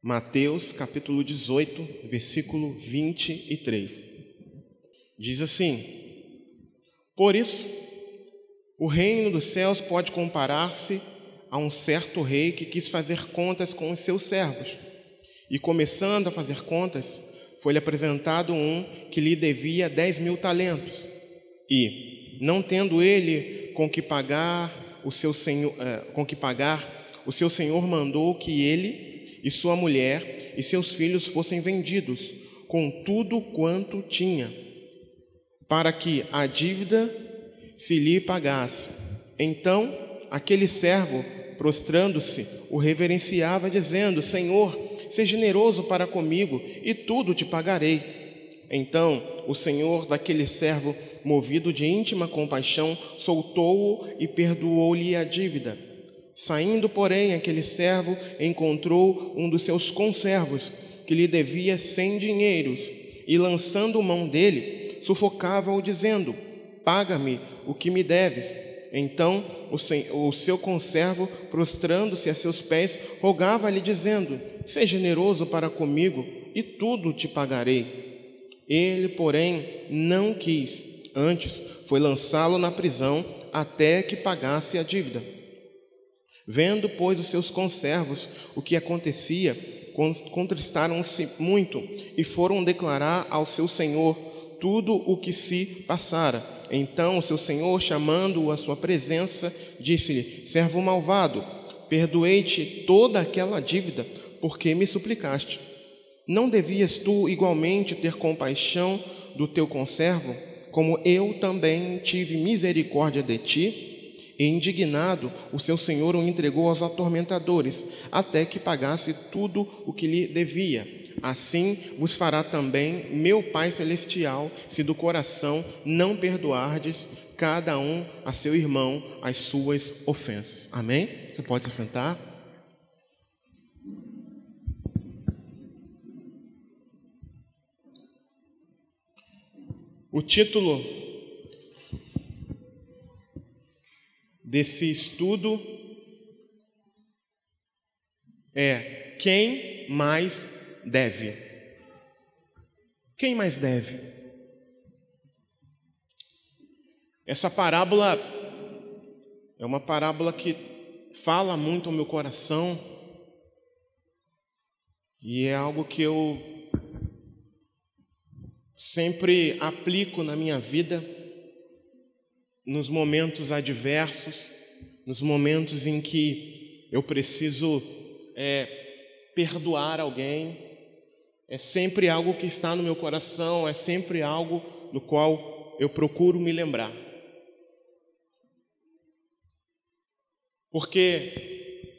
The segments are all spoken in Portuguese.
Mateus capítulo 18, versículo 23. Diz assim: Por isso, o reino dos céus pode comparar-se a um certo rei que quis fazer contas com os seus servos. E começando a fazer contas, foi-lhe apresentado um que lhe devia 10.000 talentos. E, não tendo ele com que pagar, o seu senhor mandou que ele e sua mulher e seus filhos fossem vendidos, com tudo quanto tinha, para que a dívida se lhe pagasse. Então, aquele servo, prostrando-se, o reverenciava, dizendo: Senhor, seja generoso para comigo, e tudo te pagarei. Então, o senhor daquele servo, movido de íntima compaixão, soltou-o e perdoou-lhe a dívida. Saindo, porém, aquele servo encontrou um dos seus conservos, que lhe devia 100 dinheiros, e lançando mão dele, sufocava-o, dizendo: Paga-me o que me deves. Então o seu conservo, prostrando-se a seus pés, rogava-lhe, dizendo: Seja generoso para comigo, e tudo te pagarei. Ele, porém, não quis, antes foi lançá-lo na prisão até que pagasse a dívida. Vendo, pois, os seus conservos o que acontecia, contristaram-se muito e foram declarar ao seu senhor tudo o que se passara. Então o seu senhor, chamando-o à sua presença, disse-lhe: Servo malvado, perdoei-te toda aquela dívida, porque me suplicaste. Não devias tu igualmente ter compaixão do teu conservo, como eu também tive misericórdia de ti? E indignado, o seu senhor o entregou aos atormentadores, até que pagasse tudo o que lhe devia. Assim vos fará também meu Pai Celestial, se do coração não perdoardes cada um a seu irmão as suas ofensas. Amém? Você pode se sentar. O título desse estudo é: Quem mais deve? Quem mais deve? Essa parábola é uma parábola que fala muito ao meu coração e é algo que eu sempre aplico na minha vida, nos momentos adversos, nos momentos em que eu preciso perdoar alguém. É sempre algo que está no meu coração, é sempre algo no qual eu procuro me lembrar. Porque,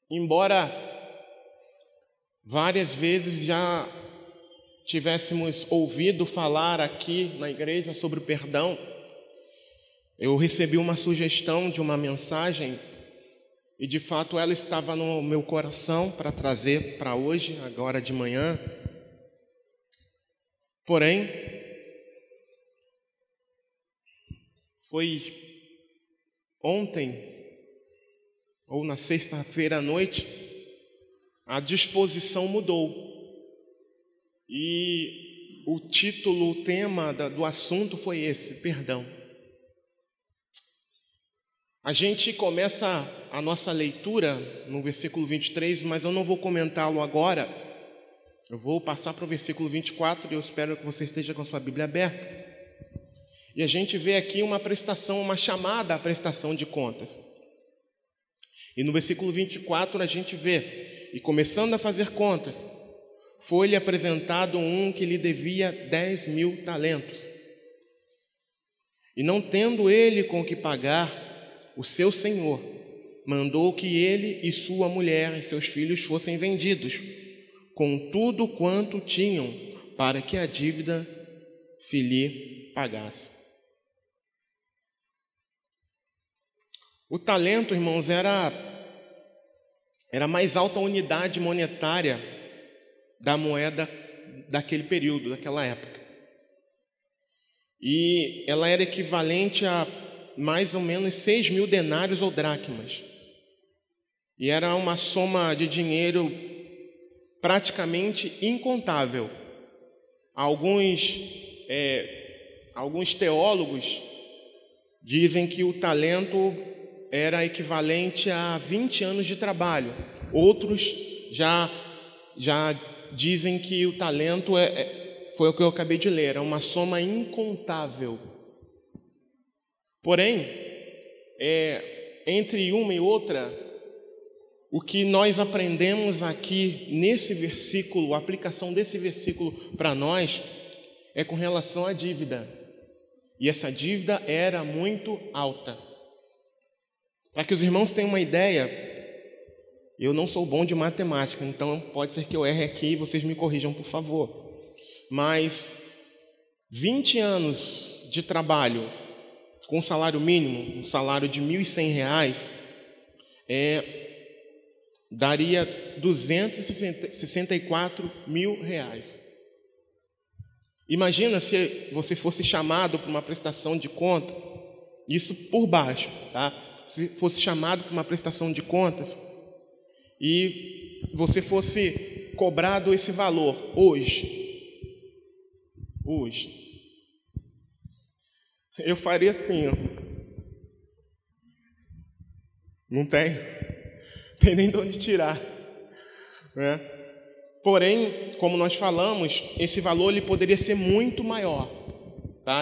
embora várias vezes já tivéssemos ouvido falar aqui na igreja sobre o perdão, eu recebi uma sugestão de uma mensagem e, de fato, ela estava no meu coração para trazer para hoje, agora de manhã. Porém, foi ontem, ou na sexta-feira à noite, a disposição mudou. E o título, o tema do assunto foi esse: perdão. A gente começa a nossa leitura no versículo 23, mas eu não vou comentá-lo agora. Eu vou passar para o versículo 24 e eu espero que você esteja com a sua Bíblia aberta. E a gente vê aqui uma chamada à prestação de contas. E no versículo 24 a gente vê: E começando a fazer contas, foi-lhe apresentado um que lhe devia 10.000 talentos. E não tendo ele com que pagar, o seu senhor mandou que ele e sua mulher e seus filhos fossem vendidos, com tudo quanto tinham, para que a dívida se lhe pagasse. O talento, irmãos, era a mais alta unidade monetária da moeda daquele período, daquela época. E ela era equivalente a mais ou menos 6.000 denários ou dracmas. E era uma soma de dinheiro praticamente incontável. Alguns teólogos dizem que o talento era equivalente a 20 anos de trabalho. Outros já dizem que o talento foi o que eu acabei de ler, é uma soma incontável. Porém, entre uma e outra, o que nós aprendemos aqui nesse versículo, a aplicação desse versículo para nós, é com relação à dívida. E essa dívida era muito alta. Para que os irmãos tenham uma ideia, eu não sou bom de matemática, então pode ser que eu erre aqui e vocês me corrijam, por favor. Mas 20 anos de trabalho com salário mínimo, um salário de R$ 1.100, daria R$ 264 mil. Imagina se você fosse chamado para uma prestação de conta, isso por baixo, tá? Se fosse chamado para uma prestação de contas e você fosse cobrado esse valor hoje, eu faria assim, ó. Não tem nem de onde tirar, né? Porém, como nós falamos, esse valor ele poderia ser muito maior, tá?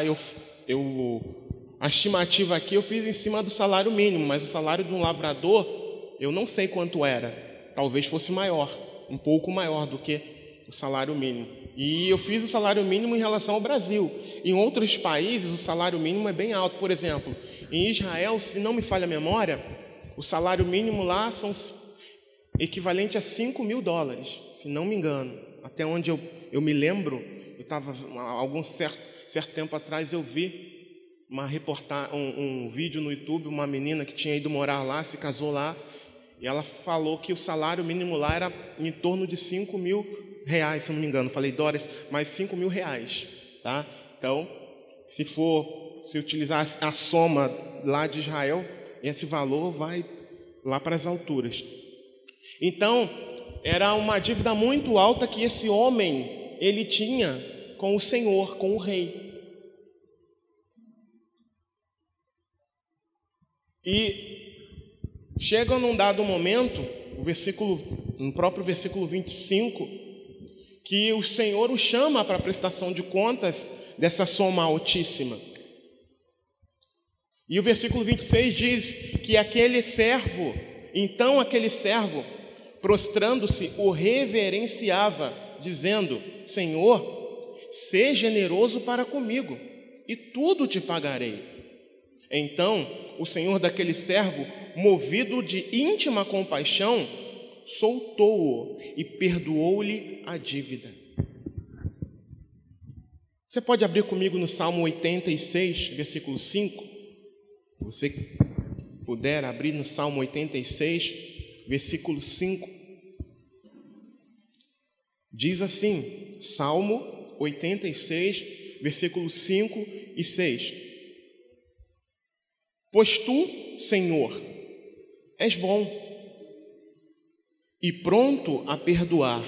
A estimativa aqui eu fiz em cima do salário mínimo, mas o salário de um lavrador eu não sei quanto era. Talvez fosse maior, um pouco maior do que o salário mínimo. E eu fiz o salário mínimo em relação ao Brasil. Em outros países o salário mínimo é bem alto. Por exemplo, em Israel, se não me falha a memória, o salário mínimo lá são equivalente a $5.000, se não me engano. Até onde eu me lembro, eu estava algum certo tempo atrás, eu vi uma reportagem, um vídeo no YouTube, uma menina que tinha ido morar lá, se casou lá, e ela falou que o salário mínimo lá era em torno de R$5.000, se não me engano, falei dólares, mas R$5.000, tá? Então, se utilizar a soma lá de Israel, esse valor vai lá para as alturas. Então, era uma dívida muito alta que esse homem, ele tinha com o Senhor, com o rei. E chega num dado momento, no próprio versículo 25, que o Senhor o chama para a prestação de contas dessa soma altíssima. E o versículo 26 diz que aquele servo, prostrando-se, o reverenciava, dizendo: Senhor, seja generoso para comigo, e tudo te pagarei. Então, o senhor daquele servo, movido de íntima compaixão, soltou-o e perdoou-lhe a dívida. Você pode abrir comigo no Salmo 86, versículo 5? Se você puder abrir no Salmo 86, versículo 5. Diz assim, Salmo 86, versículos 5 e 6. Pois tu, Senhor, és bom e pronto a perdoar,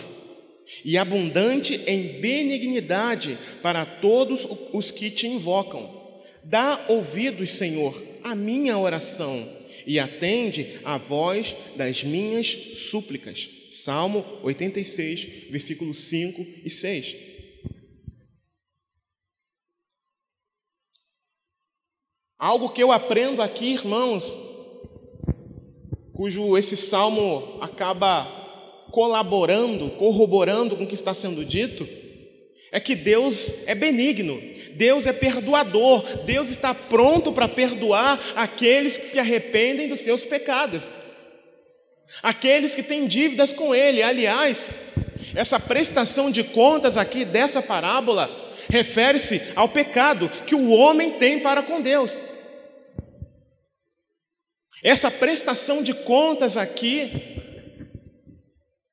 e abundante em benignidade para todos os que te invocam. Dá ouvidos, Senhor, à minha oração, e atende à voz das minhas súplicas. Salmo 86, versículos 5 e 6. Algo que eu aprendo aqui, irmãos, esse salmo acaba corroborando com o que está sendo dito, é que Deus é benigno, Deus é perdoador, Deus está pronto para perdoar aqueles que se arrependem dos seus pecados, aqueles que têm dívidas com Ele. Aliás, essa prestação de contas aqui dessa parábola refere-se ao pecado que o homem tem para com Deus. Essa prestação de contas aqui,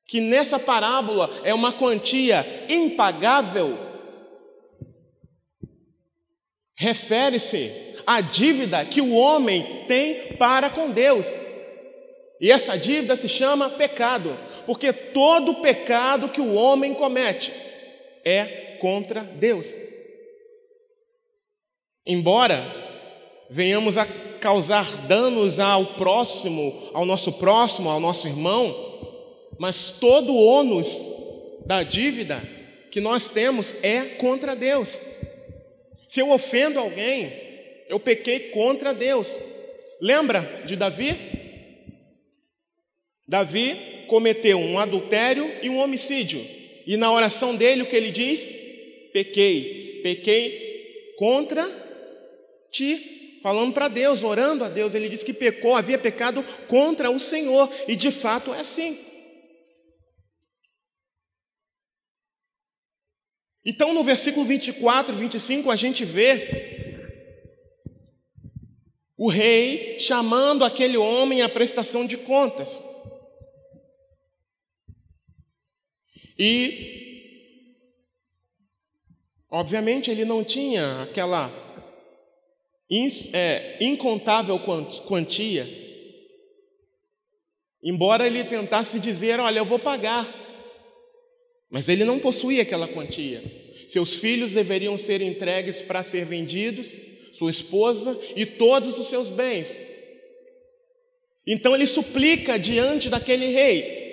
que nessa parábola é uma quantia impagável, refere-se à dívida que o homem tem para com Deus. E essa dívida se chama pecado, porque todo pecado que o homem comete é contra Deus. Embora venhamos a causar danos ao próximo, ao nosso irmão, mas todo o ônus da dívida que nós temos é contra Deus. Se eu ofendo alguém, eu pequei contra Deus. Lembra de Davi? Davi cometeu um adultério e um homicídio. E na oração dele, o que ele diz? Pequei contra ti. Falando para Deus, orando a Deus, ele diz que pecou, havia pecado contra o Senhor. E de fato é assim. Então no versículo 24, 25, a gente vê o rei chamando aquele homem à prestação de contas. E, obviamente, ele não tinha aquela incontável quantia, embora ele tentasse dizer, olha, eu vou pagar, mas ele não possuía aquela quantia. Seus filhos deveriam ser entregues para ser vendidos, sua esposa e todos os seus bens. Então ele suplica diante daquele rei,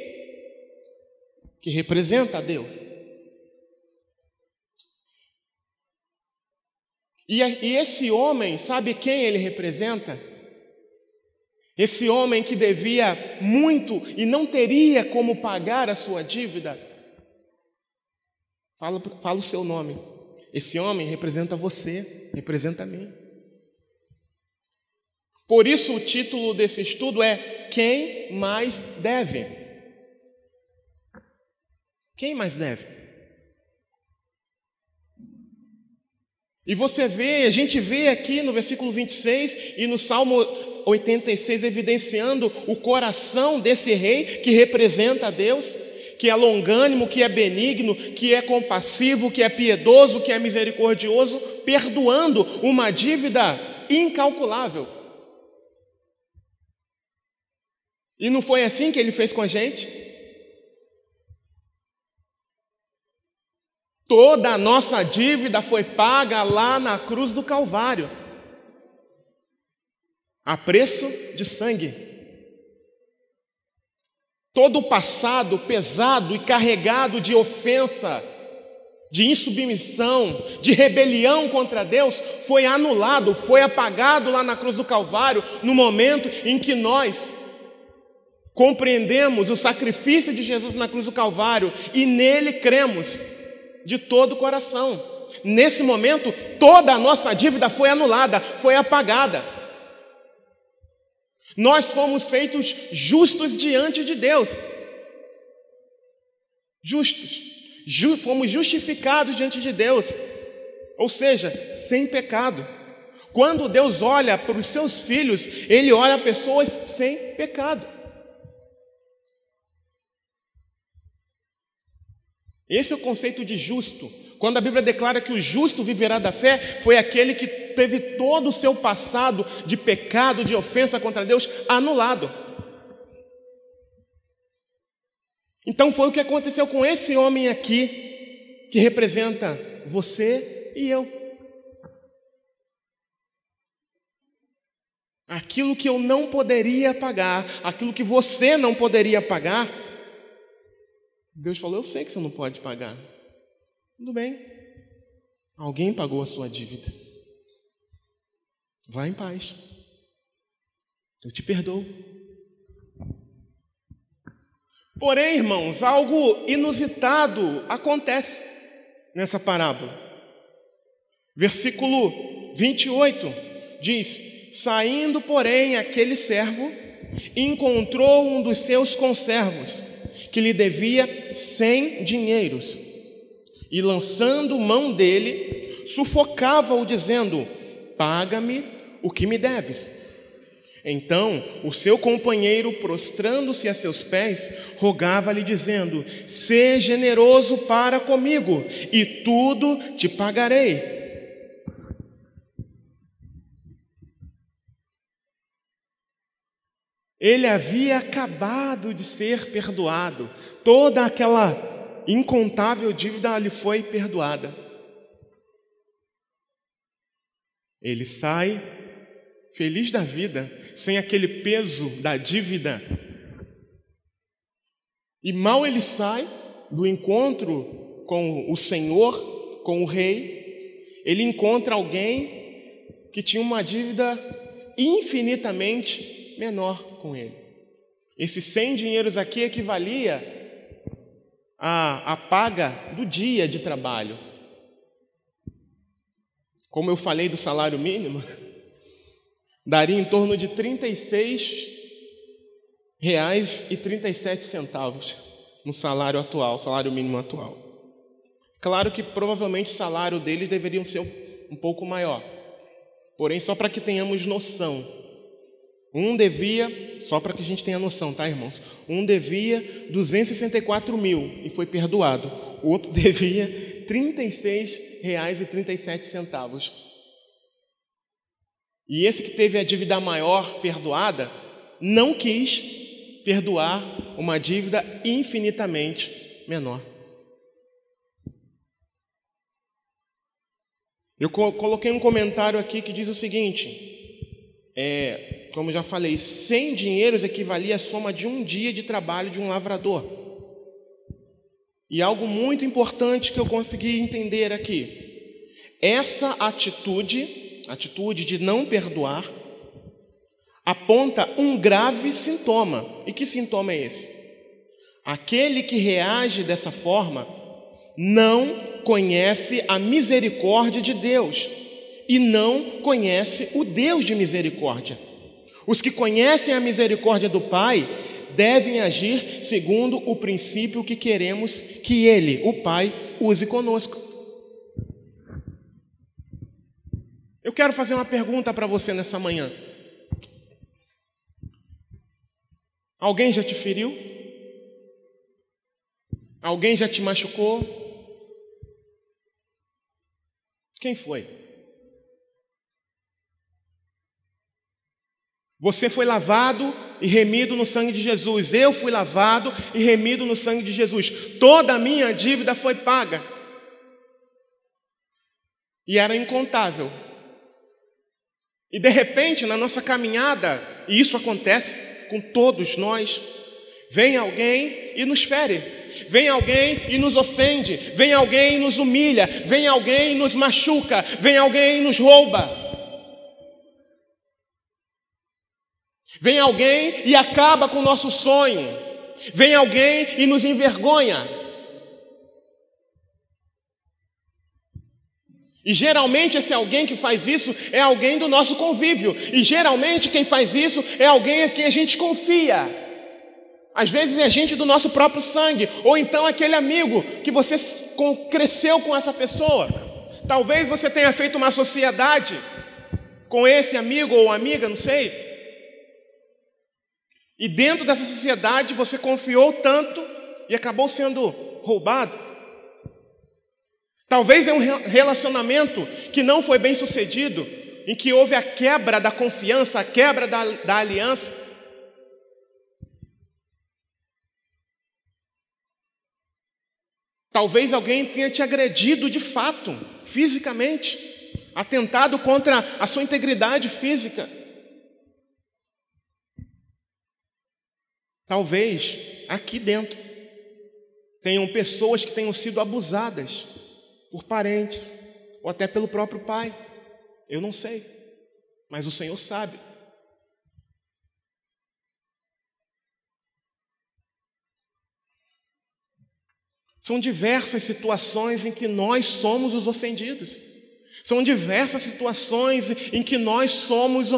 que representa a Deus. E esse homem, sabe quem ele representa? Esse homem que devia muito e não teria como pagar a sua dívida. Fala o seu nome. Esse homem representa você, representa a mim. Por isso o título desse estudo é Quem mais deve? Quem mais deve? E a gente vê aqui no versículo 26 e no Salmo 86 evidenciando o coração desse rei que representa a Deus, que é longânimo, que é benigno, que é compassivo, que é piedoso, que é misericordioso, perdoando uma dívida incalculável. E não foi assim que ele fez com a gente? Toda a nossa dívida foi paga lá na cruz do Calvário, a preço de sangue. Todo o passado pesado e carregado de ofensa, de insubmissão, de rebelião contra Deus, foi anulado, foi apagado lá na cruz do Calvário, no momento em que nós compreendemos o sacrifício de Jesus na cruz do Calvário e nele cremos de todo o coração. Nesse momento, toda a nossa dívida foi anulada, foi apagada. Nós fomos feitos justos diante de Deus. Justos. Fomos justificados diante de Deus. Ou seja, sem pecado. Quando Deus olha para os seus filhos, Ele olha pessoas sem pecado. Esse é o conceito de justo. Quando a Bíblia declara que o justo viverá da fé, foi aquele que teve todo o seu passado de pecado, de ofensa contra Deus, anulado. Então foi o que aconteceu com esse homem aqui, que representa você e eu. Aquilo que eu não poderia pagar, aquilo que você não poderia pagar, Deus falou, eu sei que você não pode pagar. Tudo bem. Alguém pagou a sua dívida. Vá em paz. Eu te perdoo. Porém, irmãos, algo inusitado acontece nessa parábola. Versículo 28 diz, saindo, porém, aquele servo, encontrou um dos seus conservos, que lhe devia 100 dinheiros, e lançando mão dele, sufocava-o, dizendo, paga-me o que me deves. Então o seu companheiro, prostrando-se a seus pés, rogava-lhe, dizendo, sê generoso para comigo, e tudo te pagarei. Ele havia acabado de ser perdoado. Toda aquela incontável dívida lhe foi perdoada. Ele sai feliz da vida, sem aquele peso da dívida. E mal ele sai do encontro com o Senhor, com o Rei, ele encontra alguém que tinha uma dívida infinitamente menor com ele. Esses 100 dinheiros aqui equivalia à paga do dia de trabalho. Como eu falei do salário mínimo, daria em torno de R$ 36,37 no salário atual, salário mínimo atual. Claro que provavelmente o salário deles deveria ser um pouco maior. Porém, só para que tenhamos noção, um devia, só para que a gente tenha noção, tá, irmãos? Um devia 264 mil e foi perdoado. O outro devia R$ 36,37. E esse que teve a dívida maior perdoada, não quis perdoar uma dívida infinitamente menor. Eu coloquei um comentário aqui que diz o seguinte, como já falei, 100 dinheiros equivalia à soma de um dia de trabalho de um lavrador. E algo muito importante que eu consegui entender aqui, essa atitude de não perdoar, aponta um grave sintoma. E que sintoma é esse? Aquele que reage dessa forma não conhece a misericórdia de Deus e não conhece o Deus de misericórdia. Os que conhecem a misericórdia do Pai devem agir segundo o princípio que queremos que Ele, o Pai, use conosco. Eu quero fazer uma pergunta para você nessa manhã. Alguém já te feriu? Alguém já te machucou? Quem foi? Você foi lavado e remido no sangue de Jesus. Eu fui lavado e remido no sangue de Jesus. Toda a minha dívida foi paga. E era incontável. E de repente, na nossa caminhada, e isso acontece com todos nós, vem alguém e nos fere. Vem alguém e nos ofende. Vem alguém e nos humilha. Vem alguém e nos machuca. Vem alguém e nos rouba. Vem alguém e acaba com o nosso sonho. Vem alguém e nos envergonha. E geralmente esse alguém que faz isso é alguém do nosso convívio. E geralmente quem faz isso é alguém a quem a gente confia. Às vezes é gente do nosso próprio sangue. Ou então aquele amigo que você cresceu com essa pessoa. Talvez você tenha feito uma sociedade com esse amigo ou amiga, não sei. E dentro dessa sociedade você confiou tanto e acabou sendo roubado. Talvez é um relacionamento que não foi bem sucedido, em que houve a quebra da confiança, a quebra da aliança. Talvez alguém tenha te agredido de fato, fisicamente, atentado contra a sua integridade física. Talvez aqui dentro tenham pessoas que tenham sido abusadas por parentes ou até pelo próprio pai. Eu não sei, mas o Senhor sabe. São diversas situações em que nós somos os ofendidos. São diversas situações em que nós somos,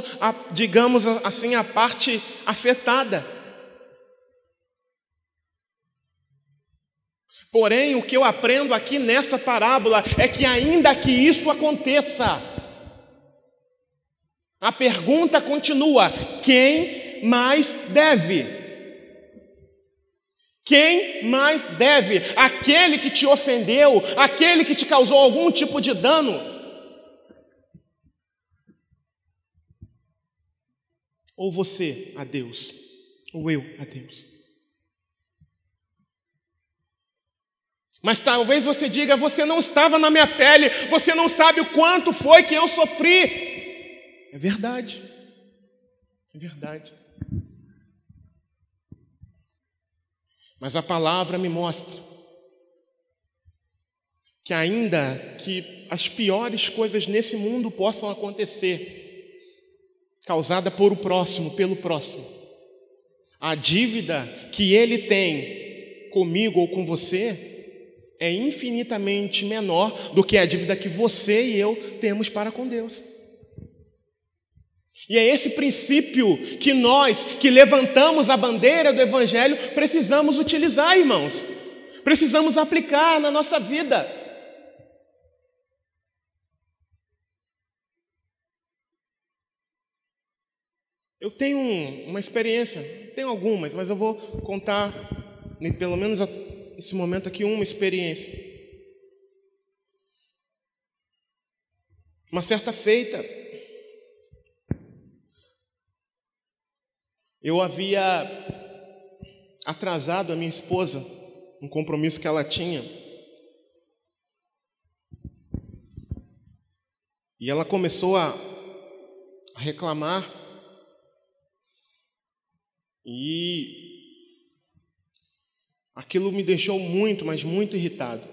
digamos assim, a parte afetada. Porém, o que eu aprendo aqui nessa parábola é que ainda que isso aconteça, a pergunta continua: quem mais deve? Quem mais deve? Aquele que te ofendeu, aquele que te causou algum tipo de dano? Ou você a Deus? ou eu a Deus? Mas talvez você diga, você não estava na minha pele, você não sabe o quanto foi que eu sofri. É verdade. É verdade. Mas a palavra me mostra que ainda que as piores coisas nesse mundo possam acontecer, causada por o próximo, pelo próximo, a dívida que ele tem comigo ou com você é infinitamente menor do que a dívida que você e eu temos para com Deus. E é esse princípio que nós, que levantamos a bandeira do Evangelho, precisamos utilizar, irmãos. Precisamos aplicar na nossa vida. Eu tenho uma experiência, tenho algumas, mas eu vou contar, pelo menos nesse momento aqui, uma experiência. Uma certa feita, eu havia atrasado a minha esposa, um compromisso que ela tinha. E ela começou a reclamar. E aquilo me deixou muito, mas muito irritado.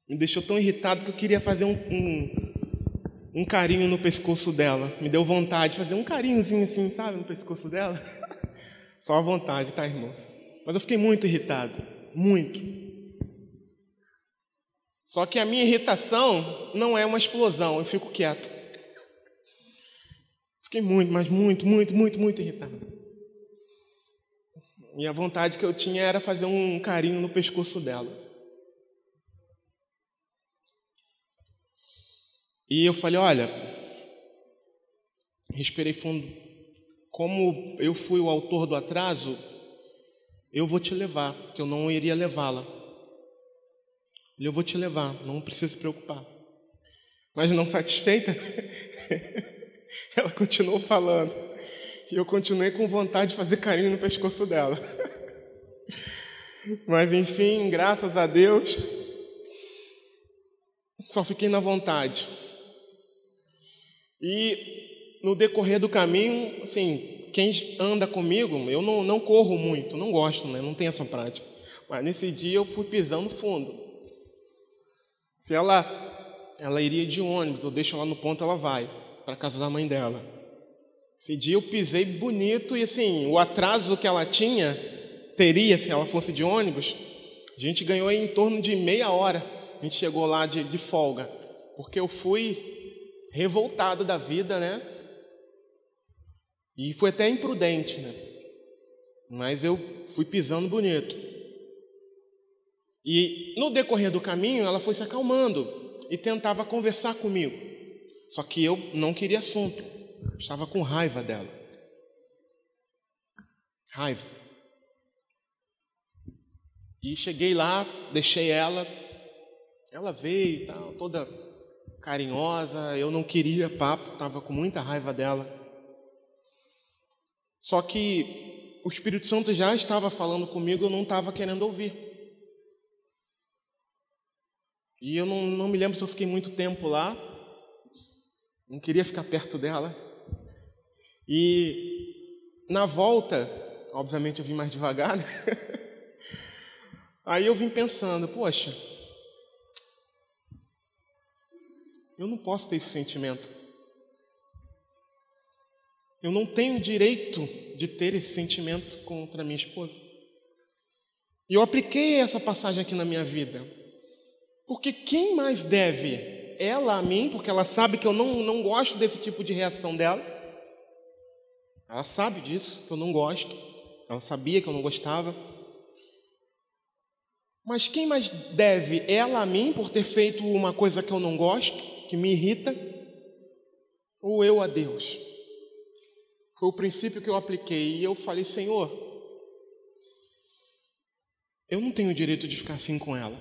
Me deixou tão irritado que eu queria fazer um carinho no pescoço dela. Me deu vontade de fazer um carinhozinho assim, sabe, no pescoço dela. Só à vontade, tá, irmãos? Mas eu fiquei muito irritado, muito. Só que a minha irritação não é uma explosão, eu fico quieto. Fiquei muito, mas muito irritado. E a vontade que eu tinha era fazer um carinho no pescoço dela. E eu falei, olha, respirei fundo, como eu fui o autor do atraso, eu vou te levar, porque eu não iria levá-la. Eu vou te levar, não precisa se preocupar. Mas não satisfeita, ela continuou falando. E eu continuei com vontade de fazer carinho no pescoço dela. Mas enfim, graças a Deus, só fiquei na vontade. E no decorrer do caminho, assim, quem anda comigo, eu não corro muito, não gosto, né? Não tenho essa prática. Mas nesse dia eu fui pisando fundo. Se ela iria de ônibus, eu deixo ela no ponto, ela vai para a casa da mãe dela. Esse dia eu pisei bonito e assim, o atraso que ela teria se ela fosse de ônibus, a gente ganhou em torno de meia hora. A gente chegou lá de folga, porque eu fui revoltado da vida, né? E foi até imprudente, né? Mas eu fui pisando bonito. E no decorrer do caminho, ela foi se acalmando e tentava conversar comigo. Só que eu não queria assunto. Estava com raiva dela. Raiva. E cheguei lá, deixei ela veio e tal, toda carinhosa, eu não queria papo, estava com muita raiva dela. Só que o Espírito Santo já estava falando comigo, eu não estava querendo ouvir. E eu não me lembro se eu fiquei muito tempo lá, não queria ficar perto dela. E na volta, obviamente eu vim mais devagar, né? Aí eu vim pensando, poxa, eu não posso ter esse sentimento. Eu não tenho direito de ter esse sentimento contra minha esposa. E eu apliquei essa passagem aqui na minha vida. Porque quem mais deve? Ela a mim, porque ela sabe que eu não gosto desse tipo de reação dela. Ela sabe disso, que eu não gosto. Ela sabia que eu não gostava. Mas quem mais deve? Ela a mim, por ter feito uma coisa que eu não gosto, que me irrita, ou eu a Deus? Foi o princípio que eu apliquei. E eu falei, Senhor, eu não tenho direito de ficar assim com ela.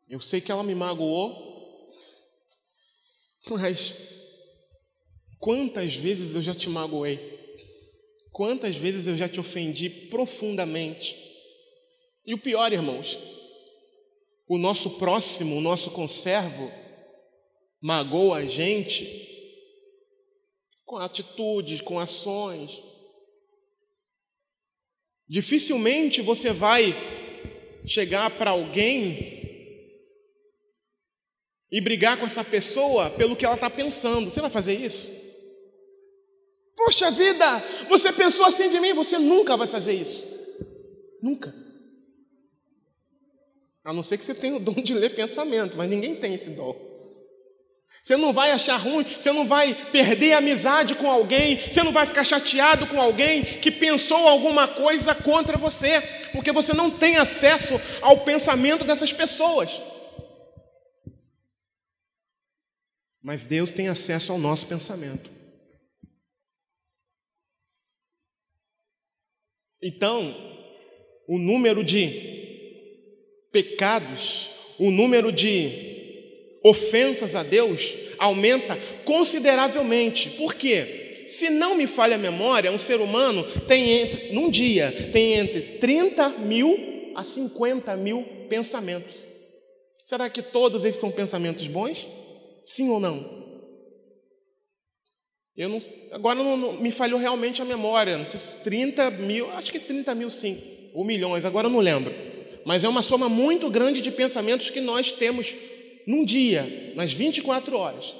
Eu sei que ela me magoou, mas Quantas vezes eu já te magoei? Quantas vezes eu já te ofendi profundamente? E o pior, irmãos, o nosso próximo, o nosso conservo, magoa a gente com atitudes, com ações. Dificilmente você vai chegar para alguém e brigar com essa pessoa pelo que ela está pensando. Você vai fazer isso? Poxa vida, você pensou assim de mim? Você nunca vai fazer isso. Nunca. A não ser que você tenha o dom de ler pensamento, mas ninguém tem esse dom. Você não vai achar ruim, você não vai perder a amizade com alguém, você não vai ficar chateado com alguém que pensou alguma coisa contra você, porque você não tem acesso ao pensamento dessas pessoas. Mas Deus tem acesso ao nosso pensamento. Então, o número de pecados, o número de ofensas a Deus aumenta consideravelmente. Por quê? Se não me falha a memória, um ser humano num dia, tem entre 30 mil a 50 mil pensamentos. Será que todos esses são pensamentos bons? Sim ou não? Agora não me falhou realmente a memória. Não sei se 30 mil, acho que 30 mil sim, ou milhões, agora eu não lembro. Mas é uma soma muito grande de pensamentos que nós temos num dia, nas 24 horas.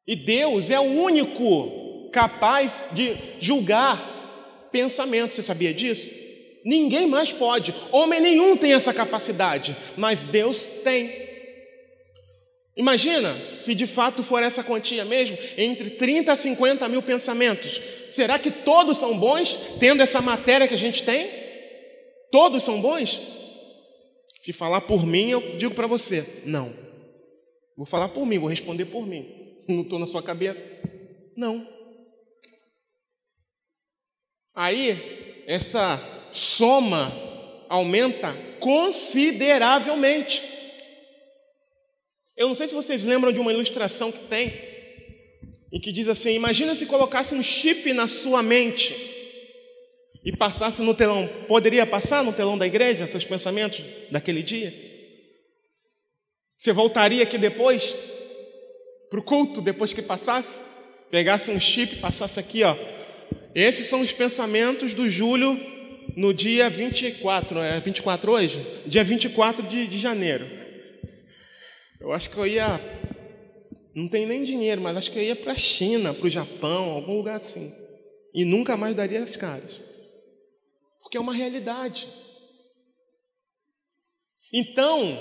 E Deus é o único capaz de julgar pensamentos. Você sabia disso? Ninguém mais pode. Homem nenhum tem essa capacidade, mas Deus tem. Imagina, se de fato for essa quantia mesmo, entre 30 a 50 mil pensamentos. Será que todos são bons, tendo essa matéria que a gente tem? Todos são bons? Se falar por mim, eu digo para você, não. Vou falar por mim, vou responder por mim. Não estou na sua cabeça? Não. Aí, essa soma aumenta consideravelmente. Eu não sei se vocês lembram de uma ilustração que tem, em que diz assim, imagina se colocasse um chip na sua mente e passasse no telão. Poderia passar no telão da igreja seus pensamentos daquele dia? Você voltaria aqui depois, para o culto, depois que passasse? Pegasse um chip e passasse aqui, ó. Esses são os pensamentos do Júlio no dia 24, é 24 hoje? Dia 24 de janeiro. Eu acho que eu ia, não tenho nem dinheiro, mas acho que eu ia para a China, para o Japão, algum lugar assim. E nunca mais daria as caras. Porque é uma realidade. Então,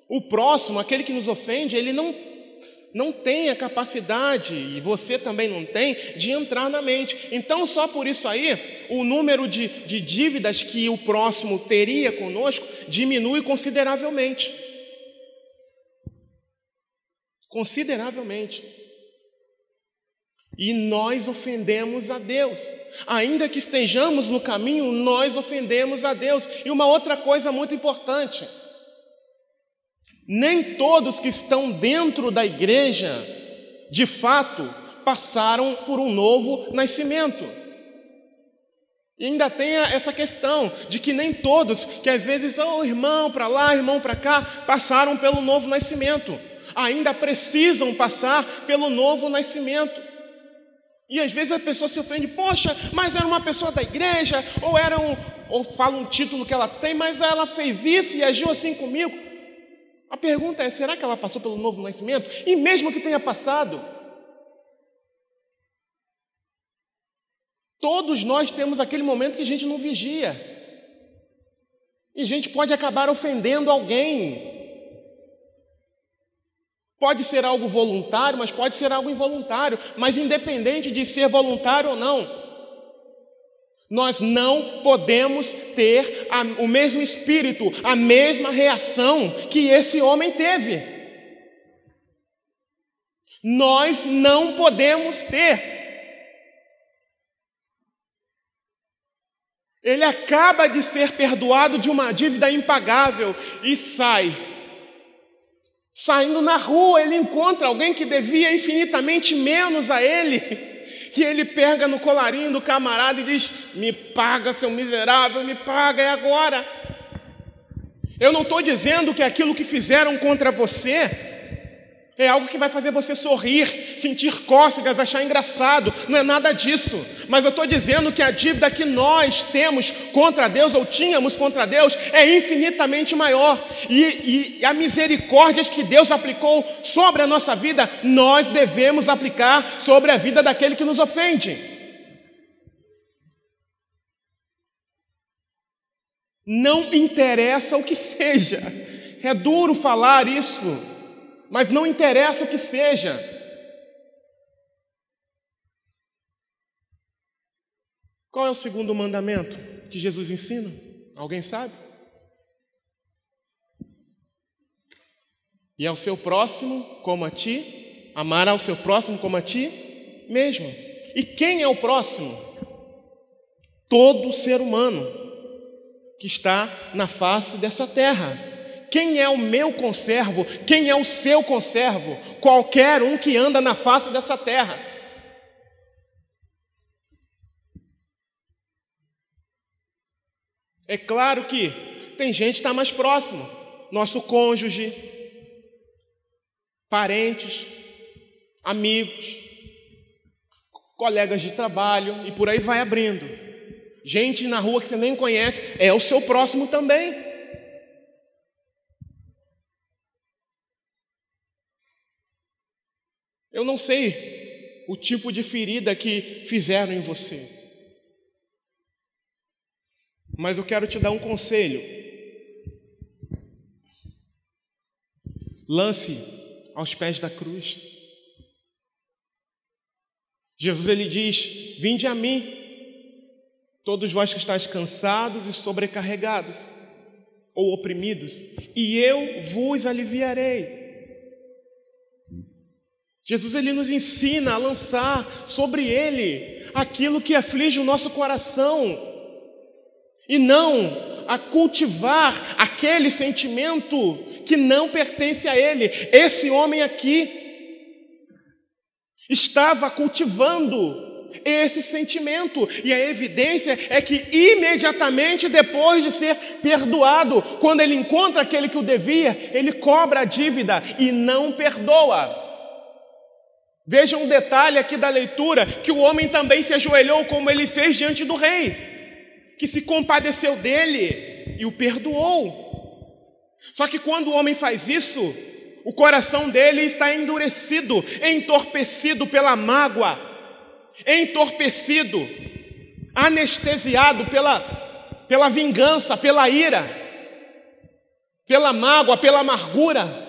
o próximo, aquele que nos ofende, ele não tem a capacidade, e você também não tem, de entrar na mente. Então, só por isso aí, o número de dívidas que o próximo teria conosco diminui consideravelmente. Consideravelmente. E nós ofendemos a Deus. Ainda que estejamos no caminho, nós ofendemos a Deus. E uma outra coisa muito importante: nem todos que estão dentro da igreja, de fato, passaram por um novo nascimento. E ainda tem essa questão de que nem todos, que às vezes, irmão para lá, irmão para cá, passaram pelo novo nascimento. Ainda precisam passar pelo novo nascimento. E às vezes a pessoa se ofende, poxa, mas era uma pessoa da igreja, ou fala um título que ela tem, mas ela fez isso e agiu assim comigo. A pergunta é, será que ela passou pelo novo nascimento? E mesmo que tenha passado, todos nós temos aquele momento que a gente não vigia. E a gente pode acabar ofendendo alguém. Pode ser algo voluntário, mas pode ser algo involuntário. Mas independente de ser voluntário ou não, nós não podemos ter o mesmo espírito, a mesma reação que esse homem teve. Nós não podemos ter. Ele acaba de ser perdoado de uma dívida impagável e sai Saindo na rua, ele encontra alguém que devia infinitamente menos a ele, e ele pega no colarinho do camarada e diz: me paga, seu miserável, me paga, é agora. Eu não estou dizendo que aquilo que fizeram contra você é algo que vai fazer você sorrir, sentir cócegas, achar engraçado. Não é nada disso. Mas eu estou dizendo que a dívida que nós temos contra Deus, ou tínhamos contra Deus, é infinitamente maior. E a misericórdia que Deus aplicou sobre a nossa vida, nós devemos aplicar sobre a vida daquele que nos ofende. Não interessa o que seja. É duro falar isso, mas não interessa o que seja. Qual é o segundo mandamento que Jesus ensina? Alguém sabe? E ao seu próximo como a ti, amar ao seu próximo como a ti mesmo. E quem é o próximo? Todo ser humano que está na face dessa terra. Quem é o meu conservo? Quem é o seu conservo? Qualquer um que anda na face dessa terra. É claro que tem gente que está mais próximo. Nosso cônjuge, parentes, amigos, colegas de trabalho, e por aí vai abrindo. Gente na rua que você nem conhece, é o seu próximo também. Eu não sei o tipo de ferida que fizeram em você, mas eu quero te dar um conselho. Lance aos pés da cruz. Jesus, ele diz: vinde a mim, todos vós que estáis cansados e sobrecarregados ou oprimidos, e eu vos aliviarei. Jesus, ele nos ensina a lançar sobre ele aquilo que aflige o nosso coração, e não a cultivar aquele sentimento que não pertence a ele. Esse homem aqui estava cultivando esse sentimento, e a evidência é que imediatamente depois de ser perdoado, quando ele encontra aquele que o devia, ele cobra a dívida e não perdoa. Veja um detalhe aqui da leitura, que o homem também se ajoelhou como ele fez diante do rei, que se compadeceu dele e o perdoou. Só que quando o homem faz isso, o coração dele está endurecido, entorpecido pela mágoa, entorpecido, anestesiado pela vingança, pela ira, pela mágoa, pela amargura.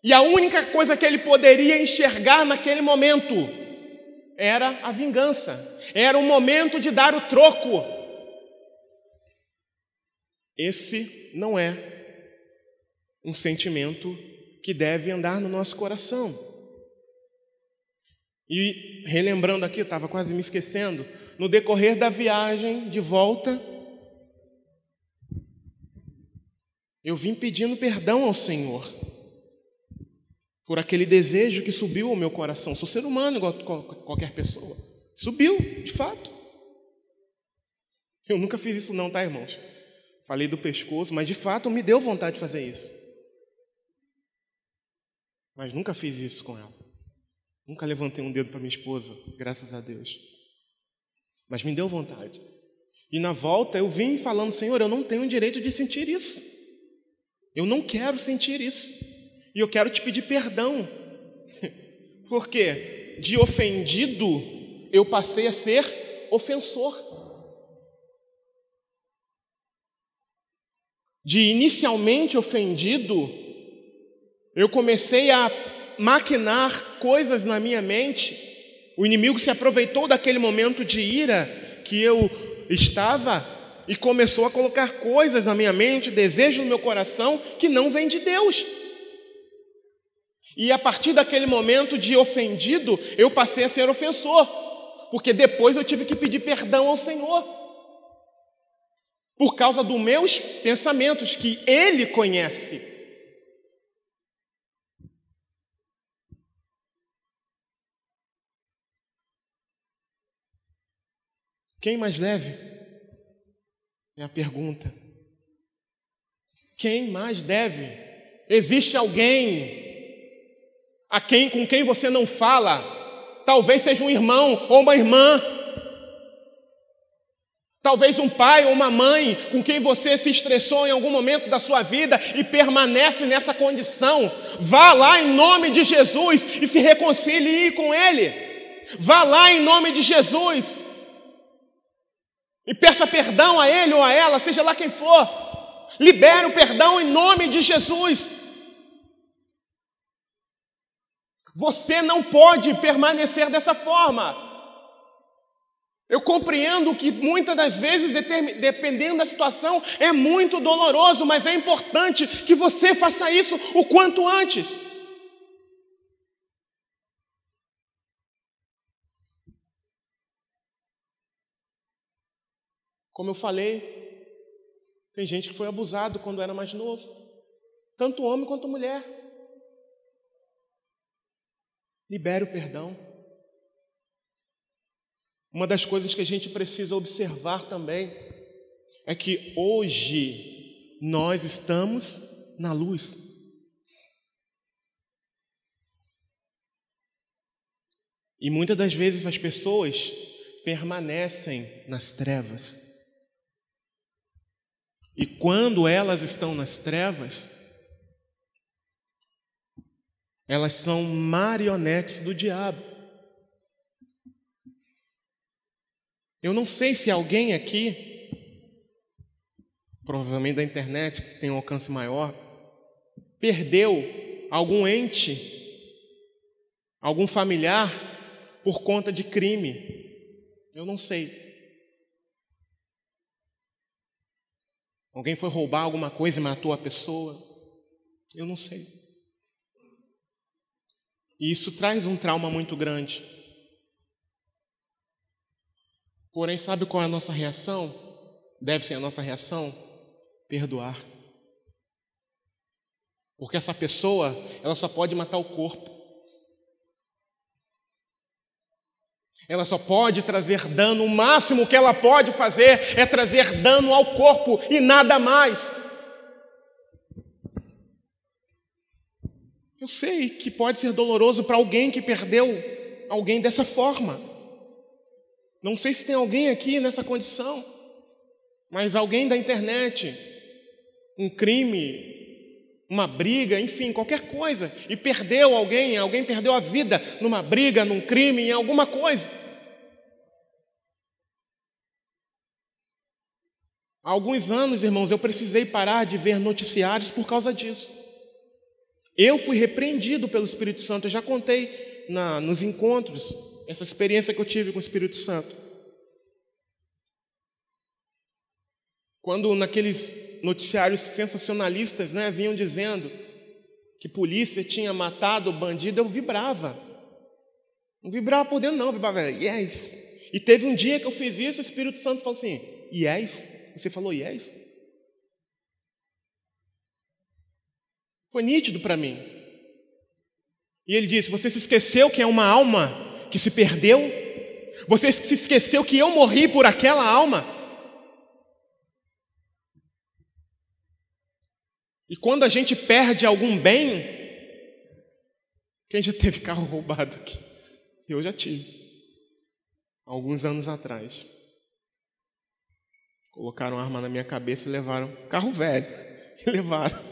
E a única coisa que ele poderia enxergar naquele momento era a vingança. Era o momento de dar o troco. Esse não é um sentimento que deve andar no nosso coração. E relembrando aqui, eu estava quase me esquecendo, no decorrer da viagem de volta, eu vim pedindo perdão ao Senhor por aquele desejo que subiu ao meu coração. Sou ser humano igual qualquer pessoa. Subiu, de fato. Eu nunca fiz isso não, tá, irmãos? Falei do pescoço, mas de fato me deu vontade de fazer isso. Mas nunca fiz isso com ela. Nunca levantei um dedo para minha esposa, graças a Deus. Mas me deu vontade. E na volta eu vim falando: Senhor, eu não tenho o direito de sentir isso. Eu não quero sentir isso. E eu quero te pedir perdão. Porque de ofendido eu passei a ser ofensor. De inicialmente ofendido, eu comecei a maquinar coisas na minha mente. O inimigo se aproveitou daquele momento de ira que eu estava e começou a colocar coisas na minha mente, desejo no meu coração que não vem de Deus. E a partir daquele momento de ofendido, eu passei a ser ofensor, porque depois eu tive que pedir perdão ao Senhor, por causa dos meus pensamentos, que Ele conhece. Quem mais deve? É a pergunta. Quem mais deve? Existe alguém com quem você não fala? Talvez seja um irmão ou uma irmã. Talvez um pai ou uma mãe com quem você se estressou em algum momento da sua vida e permanece nessa condição. Vá lá em nome de Jesus e se reconcilie com ele. Vá lá em nome de Jesus e peça perdão a ele ou a ela, seja lá quem for. Libere o perdão em nome de Jesus. Você não pode permanecer dessa forma. Eu compreendo que muitas das vezes, dependendo da situação, é muito doloroso, mas é importante que você faça isso o quanto antes. Como eu falei, tem gente que foi abusado quando era mais novo, tanto homem quanto mulher. Libere o perdão. Uma das coisas que a gente precisa observar também é que hoje nós estamos na luz. E muitas das vezes as pessoas permanecem nas trevas. E quando elas estão nas trevas, elas são marionetes do diabo. Eu não sei se alguém aqui, provavelmente da internet, que tem um alcance maior, perdeu algum ente, algum familiar, por conta de crime. Eu não sei. Alguém foi roubar alguma coisa e matou a pessoa? Eu não sei. E isso traz um trauma muito grande. Porém, sabe qual é a nossa reação? Deve ser a nossa reação? Perdoar. Porque essa pessoa, ela só pode matar o corpo. Ela só pode trazer dano, o máximo que ela pode fazer é trazer dano ao corpo e nada mais. Eu sei que pode ser doloroso para alguém que perdeu alguém dessa forma. Não sei se tem alguém aqui nessa condição, mas alguém da internet, um crime, uma briga, enfim, qualquer coisa, e perdeu alguém perdeu a vida numa briga, num crime, em alguma coisa. Há alguns anos, irmãos, eu precisei parar de ver noticiários por causa disso. Eu fui repreendido pelo Espírito Santo, eu já contei nos encontros, essa experiência que eu tive com o Espírito Santo. Quando naqueles noticiários sensacionalistas, vinham dizendo que polícia tinha matado o bandido, eu vibrava. Não vibrava por dentro não, vibrava, yes. E teve um dia que eu fiz isso, o Espírito Santo falou assim, yes? Você falou yes? Foi nítido para mim. E ele disse, você se esqueceu que é uma alma que se perdeu? Você se esqueceu que eu morri por aquela alma? E quando a gente perde algum bem, quem já teve carro roubado aqui? Eu já tive. Alguns anos atrás. Colocaram arma na minha cabeça e levaram. Carro velho. E levaram.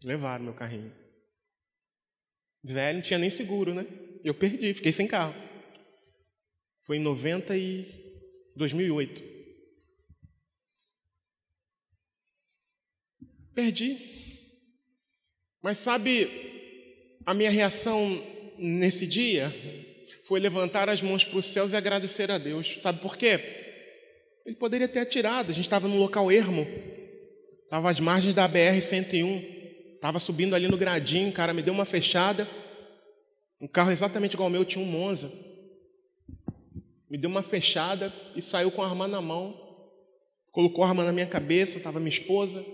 Levaram meu carrinho. Velho, não tinha nem seguro, né? Eu perdi, fiquei sem carro. Foi em 2008. Perdi. Mas sabe, a minha reação nesse dia foi levantar as mãos para os céus e agradecer a Deus. Sabe por quê? Ele poderia ter atirado. A gente estava num local ermo. Estava às margens da BR-101. Estava subindo ali no gradinho. O cara me deu uma fechada. Um carro exatamente igual ao meu, tinha um Monza. Me deu uma fechada e saiu com a arma na mão. Colocou a arma na minha cabeça. Estava minha esposa.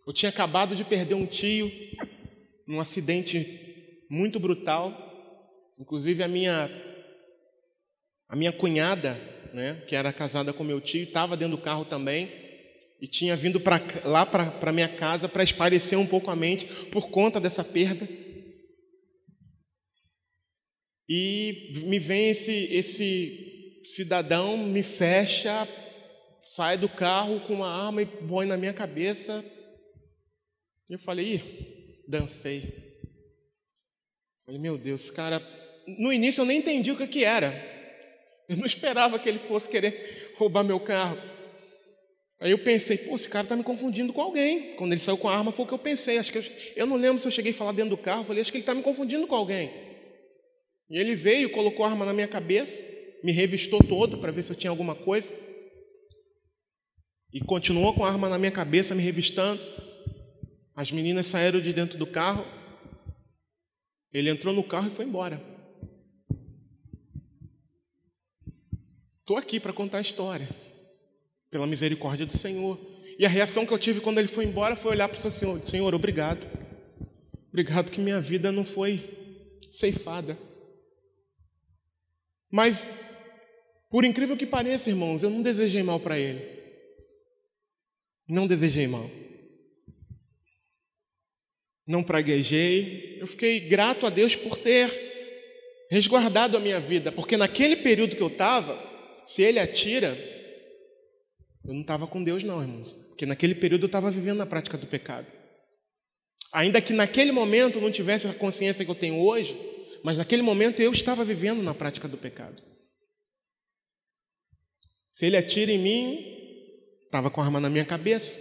Eu tinha acabado de perder um tio num acidente muito brutal. Inclusive a minha cunhada, né, que era casada com meu tio, estava dentro do carro também e tinha vindo lá para minha casa para espairecer um pouco a mente por conta dessa perda. E me vem esse cidadão, me fecha, sai do carro com uma arma e põe na minha cabeça. Eu falei, dancei. Falei, meu Deus, cara, no início eu nem entendi o que era. Eu não esperava que ele fosse querer roubar meu carro. Aí eu pensei, esse cara está me confundindo com alguém. Quando ele saiu com a arma foi o que eu pensei. Eu não lembro se eu cheguei a falar dentro do carro. Eu falei, acho que ele está me confundindo com alguém. E ele veio, colocou a arma na minha cabeça, me revistou todo para ver se eu tinha alguma coisa. E continuou com a arma na minha cabeça, me revistando. As meninas saíram de dentro do carro. Ele entrou no carro e foi embora. Estou aqui para contar a história, pela misericórdia do Senhor. E a reação que eu tive quando ele foi embora foi olhar para o Senhor. Senhor, obrigado. Obrigado que minha vida não foi ceifada. Mas, por incrível que pareça, irmãos, eu não desejei mal para ele. Não desejei mal. Não praguejei. Eu fiquei grato a Deus por ter resguardado a minha vida, porque naquele período que eu estava, se ele atira, eu não estava com Deus não, irmãos. Porque naquele período eu estava vivendo na prática do pecado. Ainda que naquele momento eu não tivesse a consciência que eu tenho hoje, mas naquele momento eu estava vivendo na prática do pecado. Se ele atira em mim, estava com a arma na minha cabeça,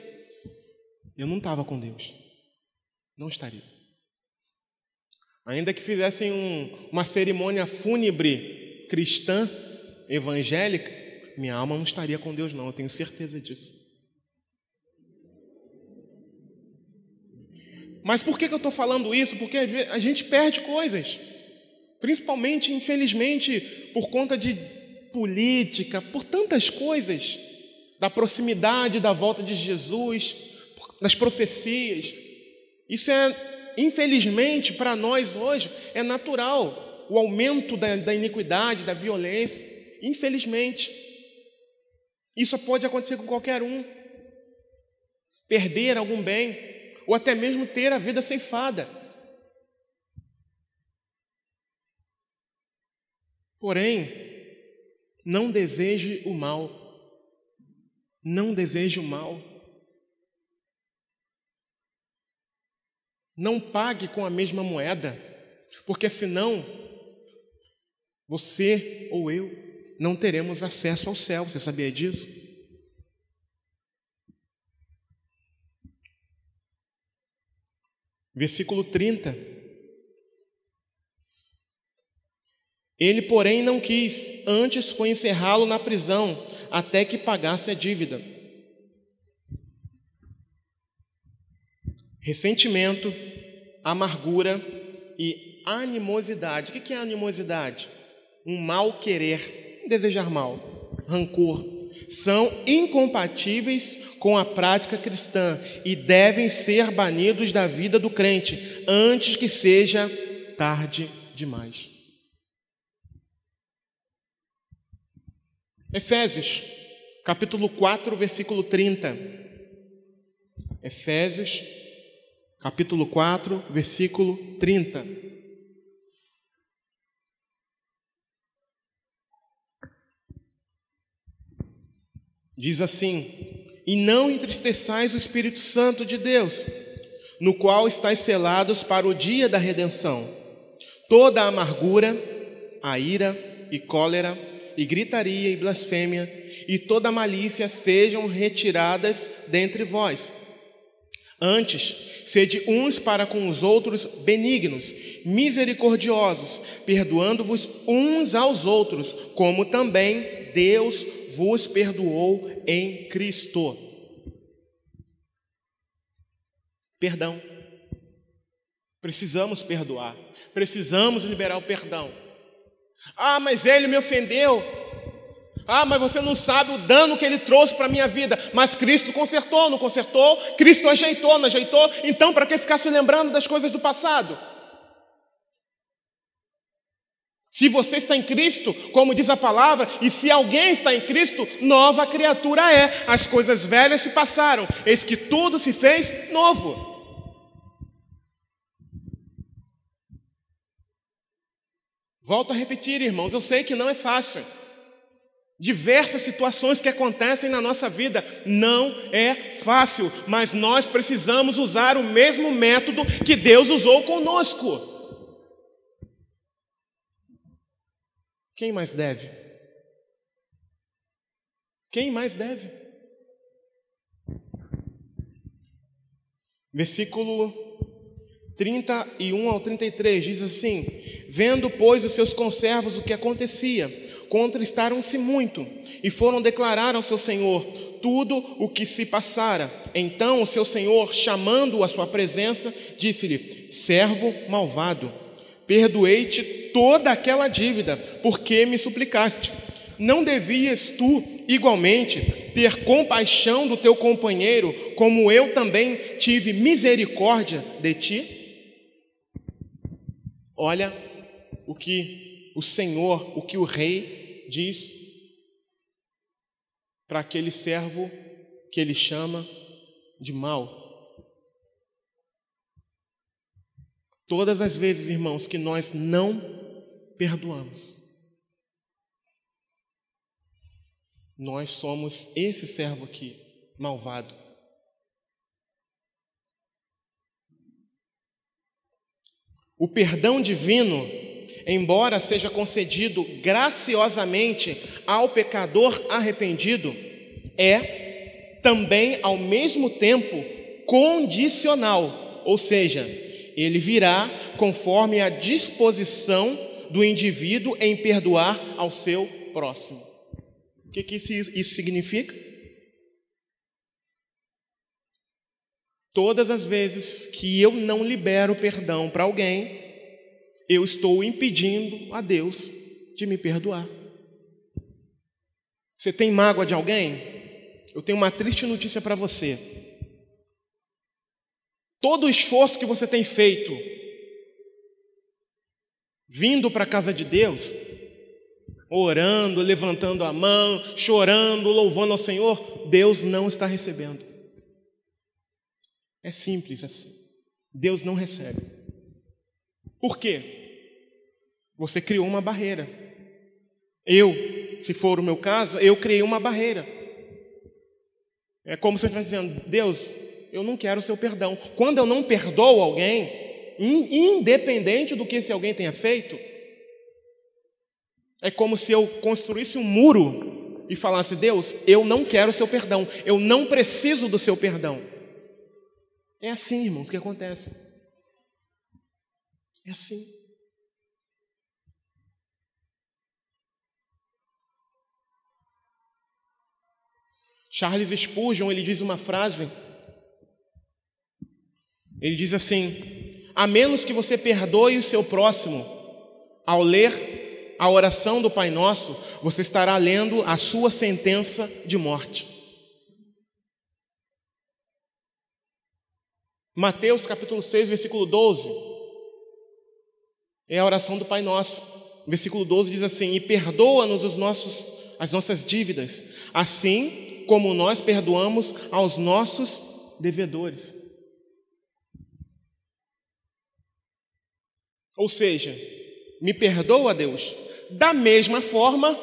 eu não estava com Deus. Não estaria. Ainda que fizessem uma cerimônia fúnebre cristã, evangélica, minha alma não estaria com Deus não, eu tenho certeza disso. Mas por que eu estou falando isso? Porque a gente perde coisas, principalmente, infelizmente, por conta de política, por tantas coisas, da proximidade da volta de Jesus, das profecias. Isso é, infelizmente, para nós hoje, é natural, o aumento da iniquidade, da violência, infelizmente. Isso pode acontecer com qualquer um. Perder algum bem, ou até mesmo ter a vida ceifada. Porém, não deseje o mal. Não deseje o mal. Não pague com a mesma moeda, porque senão você ou eu não teremos acesso ao céu. Você sabia disso? Versículo 30. Ele, porém, não quis, antes foi encerrá-lo na prisão, até que pagasse a dívida. Ressentimento, amargura e animosidade. O que é animosidade? Um mal querer, desejar mal, rancor. São incompatíveis com a prática cristã e devem ser banidos da vida do crente antes que seja tarde demais. Efésios, capítulo 4, versículo 30. Efésios, capítulo 4, versículo 30. Diz assim: e não entristeçais o Espírito Santo de Deus, no qual estáis selados para o dia da redenção. Toda a amargura, a ira e cólera, e gritaria e blasfêmia, e toda malícia sejam retiradas dentre vós. Antes, sede uns para com os outros benignos, misericordiosos, perdoando-vos uns aos outros, como também Deus vos perdoou em Cristo. Perdão. Precisamos perdoar. Precisamos liberar o perdão. Ah, mas ele me ofendeu. Ah, mas você não sabe o dano que ele trouxe para a minha vida. Mas Cristo consertou, não consertou? Cristo ajeitou, não ajeitou? Então, para que ficar se lembrando das coisas do passado? Se você está em Cristo, como diz a palavra, e se alguém está em Cristo, nova criatura é. As coisas velhas se passaram, eis que tudo se fez novo. Volto a repetir, irmãos, eu sei que não é fácil. Diversas situações que acontecem na nossa vida não é fácil, mas nós precisamos usar o mesmo método que Deus usou conosco. Quem mais deve? Quem mais deve? Versículo 31 ao 33 diz assim: vendo, pois, os seus conservos o que acontecia, contristaram-se muito e foram declarar ao seu senhor tudo o que se passara. Então o seu senhor, chamando-o à sua presença, disse-lhe: servo malvado, perdoei-te toda aquela dívida, porque me suplicaste. Não devias tu, igualmente, ter compaixão do teu companheiro, como eu também tive misericórdia de ti? Olha o que o Senhor, o que o rei diz para aquele servo que ele chama de mau. Todas as vezes, irmãos, que nós não perdoamos, nós somos esse servo aqui, malvado. O perdão divino, embora seja concedido graciosamente ao pecador arrependido, é também, ao mesmo tempo, condicional, ou seja, ele virá conforme a disposição do indivíduo em perdoar ao seu próximo. O que isso significa? Todas as vezes que eu não libero perdão para alguém, eu estou impedindo a Deus de me perdoar. Você tem mágoa de alguém? Eu tenho uma triste notícia para você. Todo o esforço que você tem feito, vindo para a casa de Deus, orando, levantando a mão, chorando, louvando ao Senhor, Deus não está recebendo. É simples assim. Deus não recebe. Por quê? Você criou uma barreira. Se for o meu caso, eu criei uma barreira. É como se eu estivesse dizendo: Deus, eu não quero o seu perdão. Quando eu não perdoo alguém, independente do que esse alguém tenha feito, é como se eu construísse um muro e falasse: Deus, eu não quero o seu perdão, eu não preciso do seu perdão. É assim, irmãos, que acontece. É assim. Charles Spurgeon, ele diz uma frase, ele diz assim: a menos que você perdoe o seu próximo, ao ler a oração do Pai Nosso, você estará lendo a sua sentença de morte. Mateus capítulo 6, versículo 12, é a oração do Pai Nosso. Versículo 12 diz assim: e perdoa-nos as nossas dívidas, assim como nós perdoamos aos nossos devedores. Ou seja, me perdoa, Deus, da mesma forma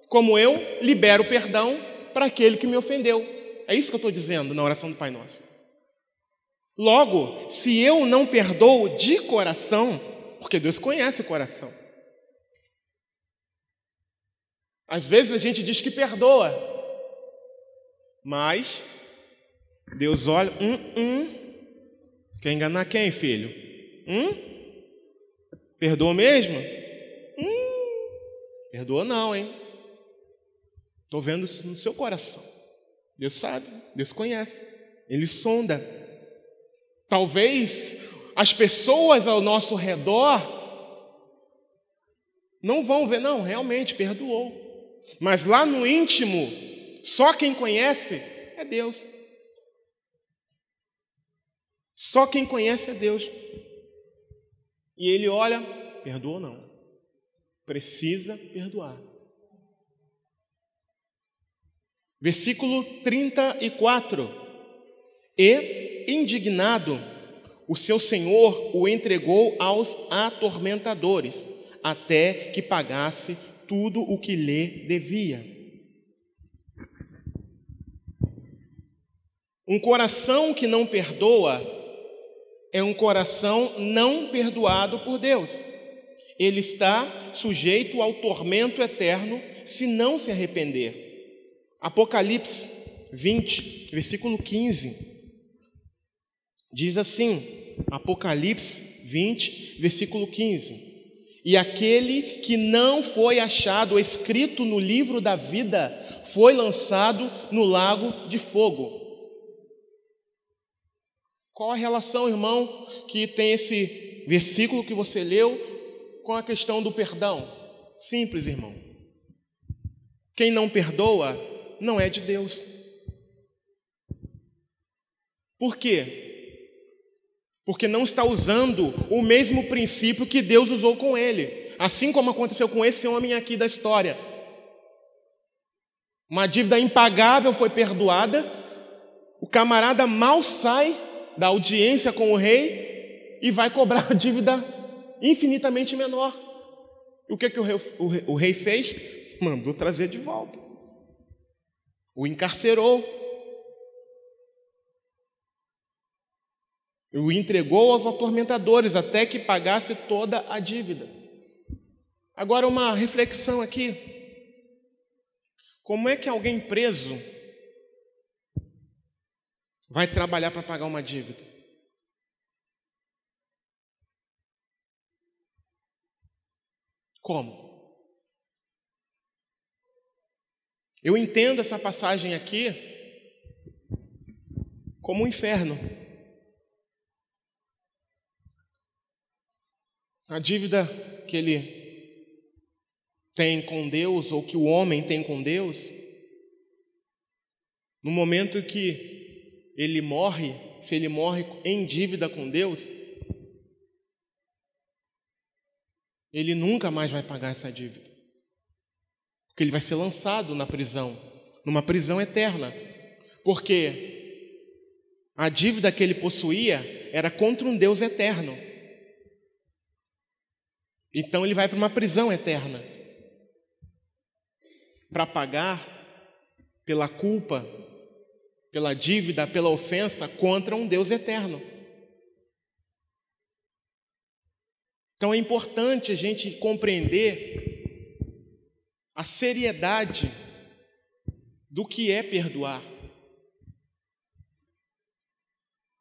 como eu libero perdão para aquele que me ofendeu. É isso que eu estou dizendo na oração do Pai Nosso. Logo, se eu não perdoo de coração, porque Deus conhece o coração. Às vezes a gente diz que perdoa, mas Deus olha, quer enganar quem, filho? Perdoa mesmo? Perdoa não, hein? Estou vendo isso no seu coração. Deus sabe, Deus conhece, Ele sonda. Talvez as pessoas ao nosso redor não vão ver, não, realmente perdoou. Mas lá no íntimo, só quem conhece é Deus. Só quem conhece é Deus. E Ele olha, perdoou não. precisa perdoar. Versículo 34. E, indignado, o seu senhor o entregou aos atormentadores, até que pagasse tudo o que lhe devia. Um coração que não perdoa é um coração não perdoado por Deus. Ele está sujeito ao tormento eterno se não se arrepender. Apocalipse 20, versículo 15. Diz assim, Apocalipse 20, versículo 15. E aquele que não foi achado escrito no livro da vida foi lançado no lago de fogo. Qual a relação, irmão, que tem esse versículo que você leu com a questão do perdão? Simples, irmão. Quem não perdoa não é de Deus. Por quê? Porque não está usando o mesmo princípio que Deus usou com ele. Assim como aconteceu com esse homem aqui da história. Uma dívida impagável foi perdoada, o camarada mal sai da audiência com o rei e vai cobrar a dívida infinitamente menor. E o que o rei fez? Mandou trazer de volta. O encarcerou. E o entregou aos atormentadores até que pagasse toda a dívida. Agora uma reflexão aqui. Como é que alguém preso vai trabalhar para pagar uma dívida? Como? Eu entendo essa passagem aqui como um inferno. A dívida que ele tem com Deus, ou que o homem tem com Deus, no momento que ele morre, se ele morre em dívida com Deus, ele nunca mais vai pagar essa dívida. Porque ele vai ser lançado na prisão, numa prisão eterna. Porque a dívida que ele possuía era contra um Deus eterno. Então ele vai para uma prisão eterna para pagar pela culpa, pela dívida, pela ofensa contra um Deus eterno. Então é importante a gente compreender a seriedade do que é perdoar.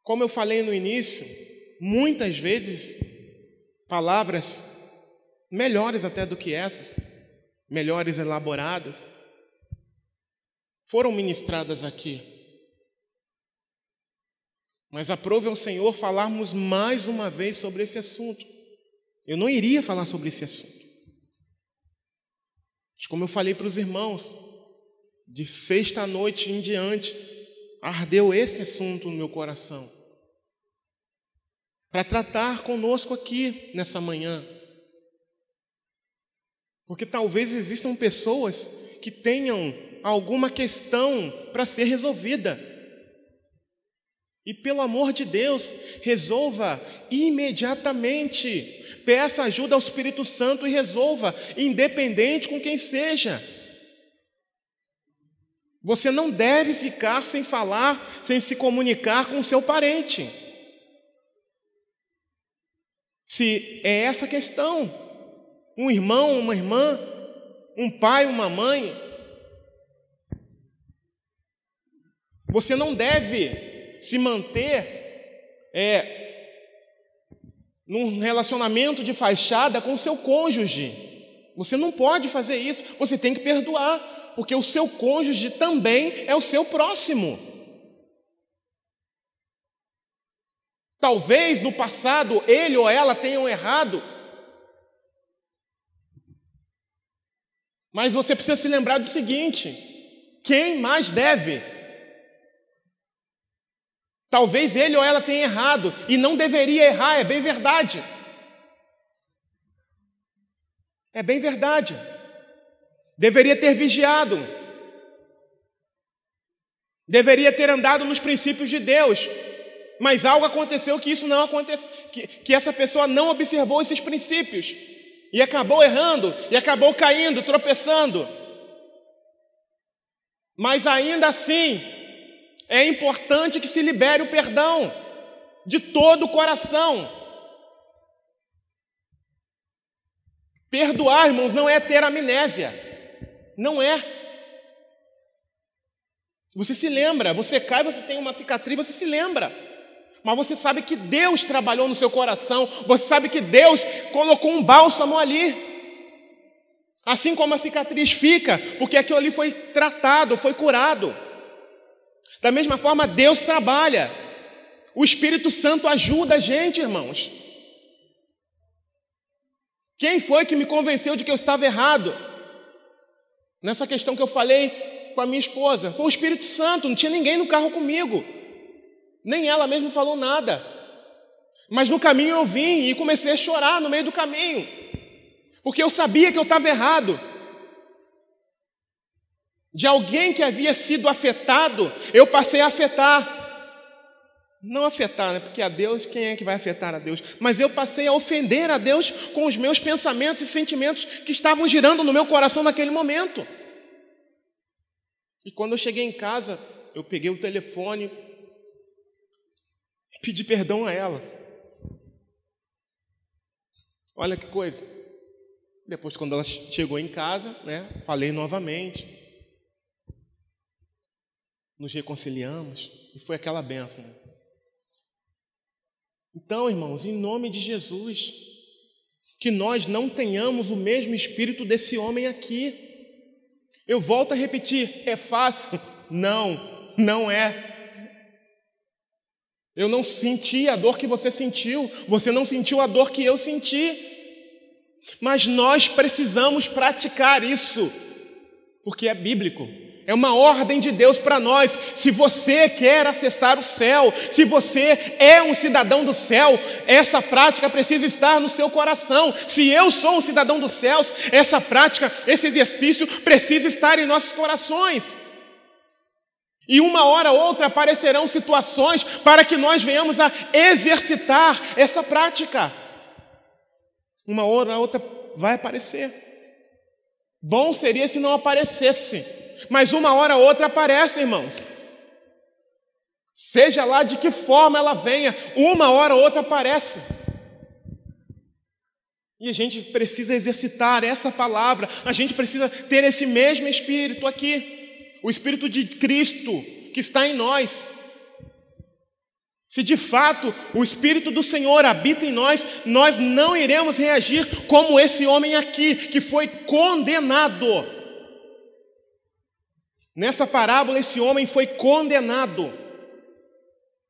Como eu falei no início, muitas vezes palavras melhores até do que essas, melhores elaboradas, foram ministradas aqui. Mas aprove ao Senhor falarmos mais uma vez sobre esse assunto. Eu não iria falar sobre esse assunto. Mas como eu falei para os irmãos, de sexta noite em diante, ardeu esse assunto no meu coração, para tratar conosco aqui nessa manhã. Porque talvez existam pessoas que tenham alguma questão para ser resolvida. E pelo amor de Deus, resolva imediatamente. Peça ajuda ao Espírito Santo e resolva, independente com quem seja. Você não deve ficar sem falar, sem se comunicar com seu parente. Se é essa a questão. Um irmão, uma irmã, um pai, uma mãe. Você não deve se manter num relacionamento de fachada com o seu cônjuge. Você não pode fazer isso. Você tem que perdoar, porque o seu cônjuge também é o seu próximo. Talvez no passado ele ou ela tenham errado, mas você precisa se lembrar do seguinte: quem mais deve? Talvez ele ou ela tenha errado e não deveria errar, é bem verdade. É bem verdade. Deveria ter vigiado. Deveria ter andado nos princípios de Deus. Mas algo aconteceu que isso não aconteceu, que essa pessoa não observou esses princípios. E acabou errando, e acabou caindo, tropeçando. Mas ainda assim, é importante que se libere o perdão de todo o coração. Perdoar, irmãos, não é ter amnésia. Não é. Você se lembra, você cai, você tem uma cicatriz, você se lembra. Mas você sabe que Deus trabalhou no seu coração, você sabe que Deus colocou um bálsamo ali. Assim como a cicatriz fica, porque aquilo ali foi tratado, foi curado. Da mesma forma, Deus trabalha. O Espírito Santo ajuda a gente, irmãos. Quem foi que me convenceu de que eu estava errado? Nessa questão que eu falei com a minha esposa, foi o Espírito Santo, não tinha ninguém no carro comigo. Nem ela mesma falou nada. Mas no caminho eu vim e comecei a chorar no meio do caminho. Porque eu sabia que eu estava errado. De alguém que havia sido afetado, eu passei a afetar. Não afetar, né? Porque a Deus, quem é que vai afetar a Deus? Mas eu passei a ofender a Deus com os meus pensamentos e sentimentos que estavam girando no meu coração naquele momento. E quando eu cheguei em casa, eu peguei o telefone e pedi perdão a ela. Olha que coisa. Depois, quando ela chegou em casa, né, falei novamente. Nos reconciliamos e foi aquela bênção, né? Então, irmãos, em nome de Jesus, que nós não tenhamos o mesmo espírito desse homem aqui. Eu volto a repetir, é fácil? Não, não é. Eu não senti a dor que você sentiu, você não sentiu a dor que eu senti. Mas nós precisamos praticar isso, porque é bíblico. É uma ordem de Deus para nós. Se você quer acessar o céu, se você é um cidadão do céu, essa prática precisa estar no seu coração. Se eu sou um cidadão dos céus, essa prática, esse exercício precisa estar em nossos corações. E uma hora ou outra aparecerão situações para que nós venhamos a exercitar essa prática. Uma hora ou outra vai aparecer. Bom seria se não aparecesse. Mas uma hora ou outra aparece, irmãos. Seja lá de que forma ela venha, uma hora ou outra aparece. E a gente precisa exercitar essa palavra, a gente precisa ter esse mesmo Espírito aqui, o Espírito de Cristo que está em nós. Se de fato o Espírito do Senhor habita em nós, nós não iremos reagir como esse homem aqui, que foi condenado. Nessa parábola, esse homem foi condenado.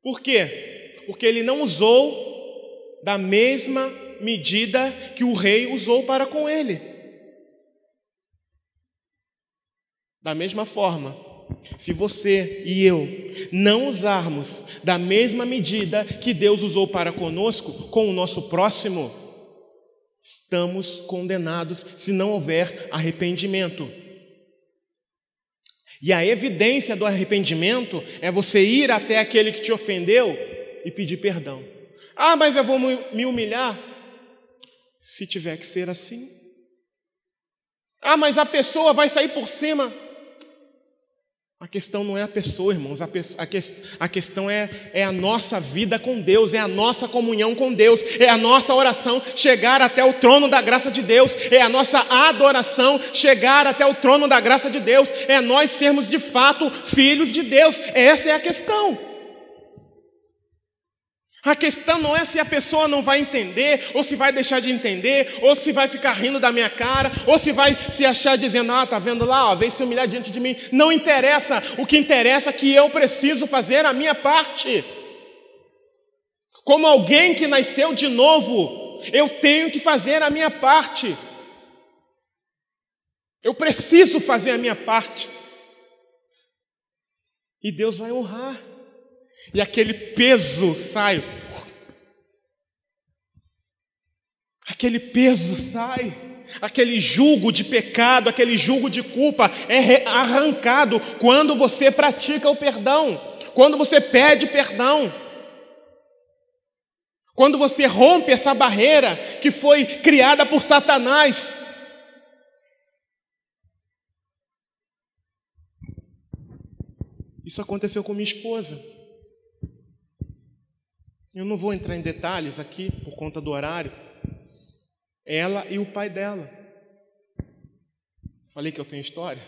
Por quê? Porque ele não usou da mesma medida que o rei usou para com ele. Da mesma forma, se você e eu não usarmos da mesma medida que Deus usou para conosco, com o nosso próximo, estamos condenados se não houver arrependimento. E a evidência do arrependimento é você ir até aquele que te ofendeu e pedir perdão. Ah, mas eu vou me humilhar? Se tiver que ser assim. Ah, mas a pessoa vai sair por cima. A questão não é a pessoa, irmãos. A questão é a nossa vida com Deus, é a nossa comunhão com Deus, é a nossa oração chegar até o trono da graça de Deus, é a nossa adoração chegar até o trono da graça de Deus, é nós sermos de fato filhos de Deus. Essa é a questão. A questão não é se a pessoa não vai entender, ou se vai deixar de entender, ou se vai ficar rindo da minha cara, ou se vai se achar dizendo, tá vendo lá, ó, vem se humilhar diante de mim. Não interessa, o que interessa é que eu preciso fazer a minha parte. Como alguém que nasceu de novo, eu tenho que fazer a minha parte. Eu preciso fazer a minha parte. E Deus vai honrar. E aquele peso sai. Aquele peso sai. Aquele jugo de pecado, aquele jugo de culpa é arrancado quando você pratica o perdão, quando você pede perdão, quando você rompe essa barreira que foi criada por Satanás. Isso aconteceu com minha esposa. Eu não vou entrar em detalhes aqui por conta do horário. Ela e o pai dela. Falei que eu tenho história.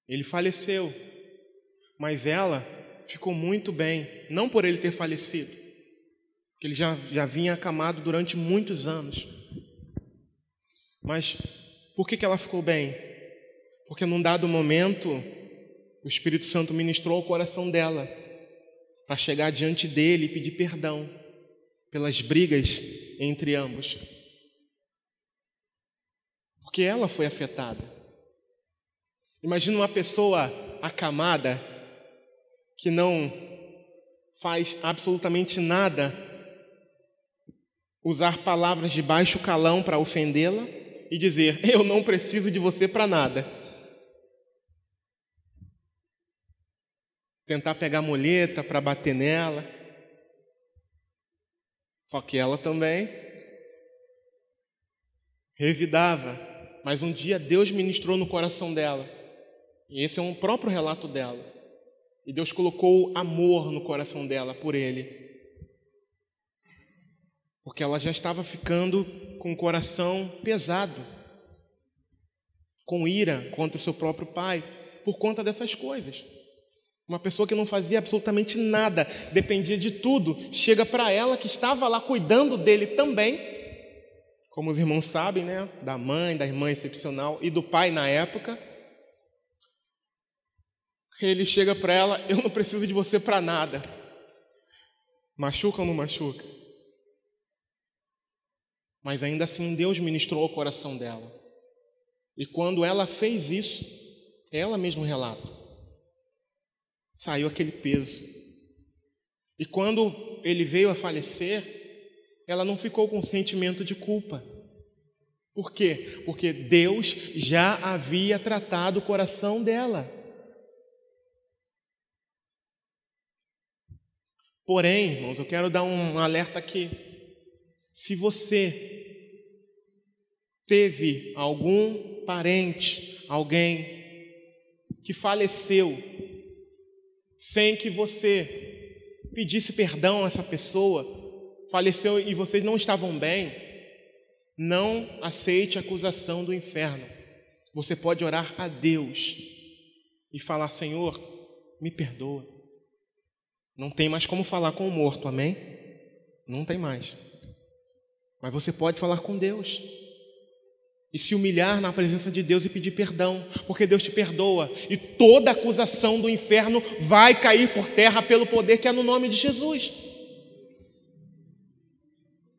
Ele faleceu, mas ela ficou muito bem, não por ele ter falecido, porque ele já vinha acamado durante muitos anos. Mas por que ela ficou bem? Porque num dado momento, o Espírito Santo ministrou ao coração dela para chegar diante dele e pedir perdão pelas brigas entre ambos. Porque ela foi afetada. Imagina uma pessoa acamada que não faz absolutamente nada, usar palavras de baixo calão para ofendê-la e dizer: eu não preciso de você para nada. Tentar pegar muleta para bater nela. Só que ela também revidava. Mas um dia Deus ministrou no coração dela. E esse é um próprio relato dela. E Deus colocou amor no coração dela por ele. Porque ela já estava ficando com o coração pesado, com ira contra o seu próprio pai, por conta dessas coisas. Uma pessoa que não fazia absolutamente nada, dependia de tudo, chega para ela que estava lá cuidando dele também, como os irmãos sabem, né? Da mãe, da irmã excepcional e do pai na época. Ele chega para ela: eu não preciso de você para nada. Machuca ou não machuca? Mas ainda assim Deus ministrou ao coração dela. E quando ela fez isso, ela mesma relata, saiu aquele peso. E quando ele veio a falecer, ela não ficou com sentimento de culpa. Por quê? Porque Deus já havia tratado o coração dela. Porém, irmãos, eu quero dar um alerta aqui. Se você teve algum parente, alguém que faleceu sem que você pedisse perdão a essa pessoa, faleceu e vocês não estavam bem, não aceite a acusação do inferno. Você pode orar a Deus e falar: Senhor, me perdoa. Não tem mais como falar com o morto, amém? Não tem mais. Mas você pode falar com Deus e se humilhar na presença de Deus e pedir perdão, porque Deus te perdoa e toda acusação do inferno vai cair por terra pelo poder que é no nome de Jesus.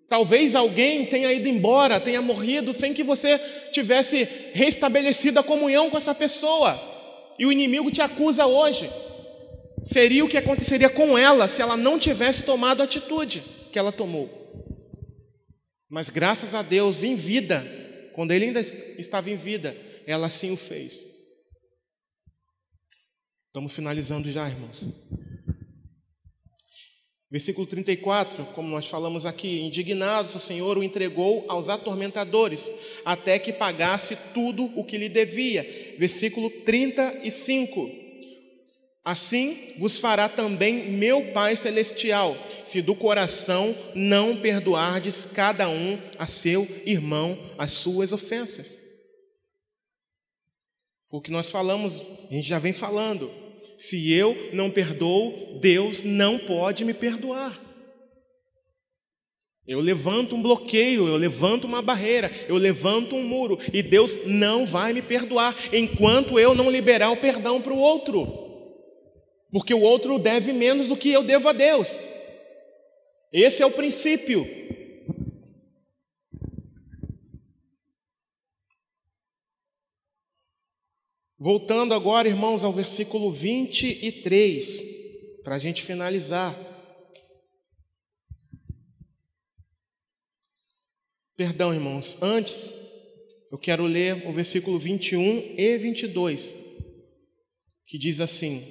Talvez alguém tenha ido embora, tenha morrido sem que você tivesse restabelecido a comunhão com essa pessoa e o inimigo te acusa hoje. Seria o que aconteceria com ela se ela não tivesse tomado a atitude que ela tomou. Mas graças a Deus, em vida, quando ele ainda estava em vida, ela sim o fez. Estamos finalizando já, irmãos. Versículo 34, como nós falamos aqui: indignados, o Senhor o entregou aos atormentadores, até que pagasse tudo o que lhe devia. Versículo 35. Assim vos fará também meu Pai Celestial, se do coração não perdoardes cada um a seu irmão as suas ofensas. Foi o que nós falamos, a gente já vem falando. Se eu não perdoo, Deus não pode me perdoar. Eu levanto um bloqueio, eu levanto uma barreira, eu levanto um muro, e Deus não vai me perdoar enquanto eu não liberar o perdão para o outro. Porque o outro deve menos do que eu devo a Deus. Esse é o princípio. Voltando agora, irmãos, ao versículo 23, para a gente finalizar. Perdão, irmãos, antes eu quero ler o versículo 21 e 22, que diz assim: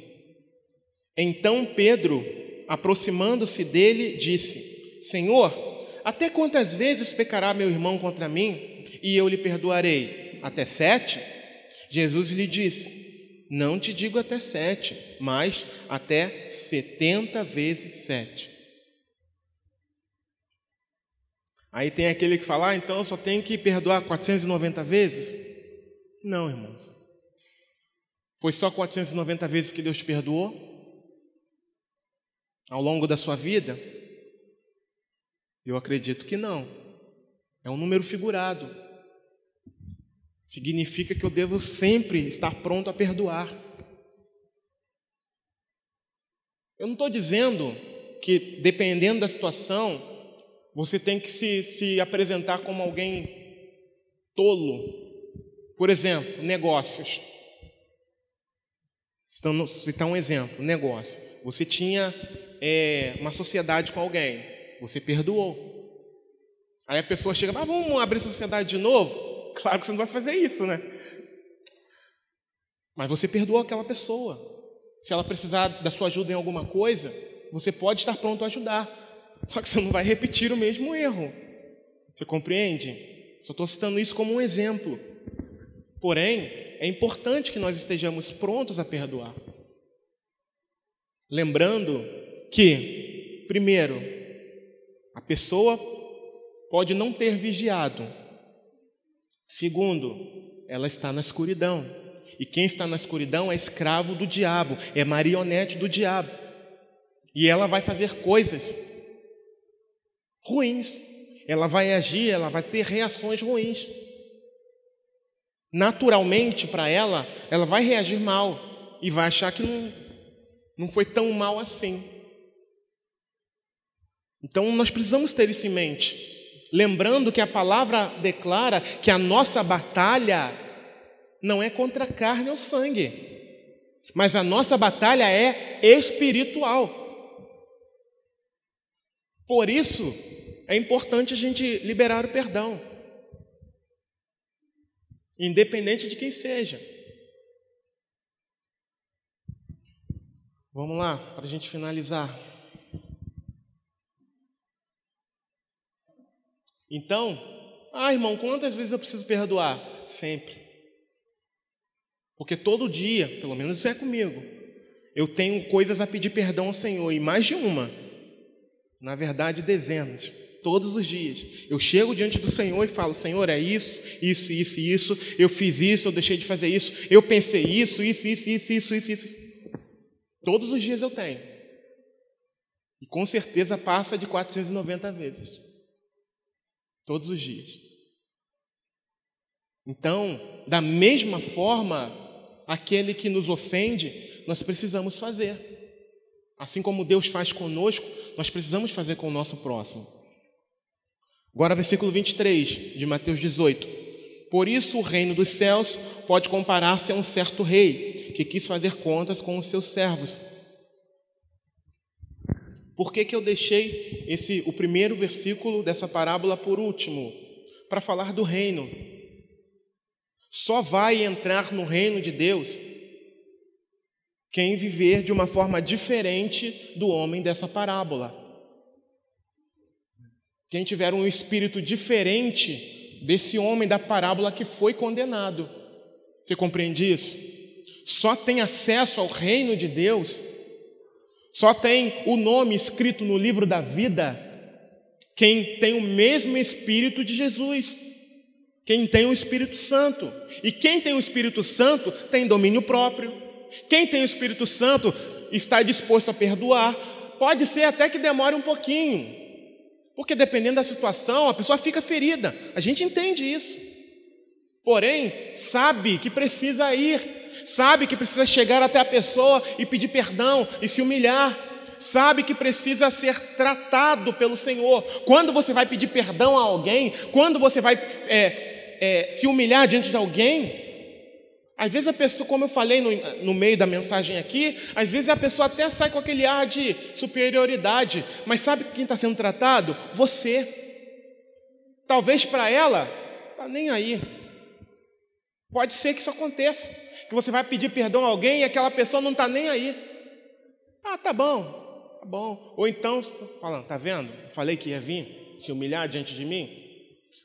Então Pedro, aproximando-se dele, disse: Senhor, até quantas vezes pecará meu irmão contra mim, e eu lhe perdoarei? Até 7? Jesus lhe disse: Não te digo até 7, mas até 70 vezes 7. Aí tem aquele que fala: então eu só tenho que perdoar 490 vezes? Não, irmãos. Foi só 490 vezes que Deus te perdoou? Ao longo da sua vida? Eu acredito que não. É um número figurado. Significa que eu devo sempre estar pronto a perdoar. Eu não estou dizendo que, dependendo da situação, você tem que se apresentar como alguém tolo. Por exemplo, negócios. Vou citar um exemplo, negócio. Você tinha uma sociedade com alguém, você perdoou. Aí a pessoa chega: mas vamos abrir sociedade de novo? Claro que você não vai fazer isso, né? Mas você perdoou aquela pessoa. Se ela precisar da sua ajuda em alguma coisa, você pode estar pronto a ajudar. Só que você não vai repetir o mesmo erro. Você compreende? Só estou citando isso como um exemplo. Porém, é importante que nós estejamos prontos a perdoar. Lembrando que, primeiro, a pessoa pode não ter vigiado. Segundo, ela está na escuridão. E quem está na escuridão é escravo do diabo, é marionete do diabo. E ela vai fazer coisas ruins. Ela vai agir, ela vai ter reações ruins. Naturalmente, para ela vai reagir mal e vai achar que não foi tão mal assim. Então, nós precisamos ter isso em mente. Lembrando que a palavra declara que a nossa batalha não é contra a carne ou sangue, mas a nossa batalha é espiritual. Por isso, é importante a gente liberar o perdão, independente de quem seja. Vamos lá, para a gente finalizar. Então, irmão, quantas vezes eu preciso perdoar? Sempre. Porque todo dia, pelo menos isso é comigo, eu tenho coisas a pedir perdão ao Senhor, e mais de uma. Na verdade, dezenas. Todos os dias. Eu chego diante do Senhor e falo: Senhor, é isso, isso, isso e isso. Eu fiz isso, eu deixei de fazer isso. Eu pensei isso. Todos os dias eu tenho. E com certeza passa de 490 vezes. Todos os dias. Então, da mesma forma, aquele que nos ofende, nós precisamos fazer. Assim como Deus faz conosco, nós precisamos fazer com o nosso próximo. Agora, versículo 23 de Mateus 18. Por isso o reino dos céus pode comparar-se a um certo rei que quis fazer contas com os seus servos. Por que eu deixei o primeiro versículo dessa parábola por último? Para falar do reino. Só vai entrar no reino de Deus quem viver de uma forma diferente do homem dessa parábola. Quem tiver um espírito diferente desse homem da parábola que foi condenado. Você compreende isso? Só tem acesso ao reino de Deus, só tem o nome escrito no livro da vida quem tem o mesmo Espírito de Jesus, quem tem o Espírito Santo. E quem tem o Espírito Santo tem domínio próprio. Quem tem o Espírito Santo está disposto a perdoar. Pode ser até que demore um pouquinho, porque dependendo da situação, a pessoa fica ferida. A gente entende isso. Porém, sabe que precisa ir. Sabe que precisa chegar até a pessoa e pedir perdão e se humilhar. Sabe que precisa ser tratado pelo Senhor. Quando você vai pedir perdão a alguém, quando você vai se humilhar diante de alguém, às vezes a pessoa, como eu falei no meio da mensagem aqui, às vezes a pessoa até sai com aquele ar de superioridade, mas sabe quem está sendo tratado? Você. Talvez para ela, tá nem aí. Pode ser que isso aconteça, que você vai pedir perdão a alguém e aquela pessoa não está nem aí. Ah, tá bom, tá bom. Ou então, falando, tá vendo? Eu falei que ia vir se humilhar diante de mim.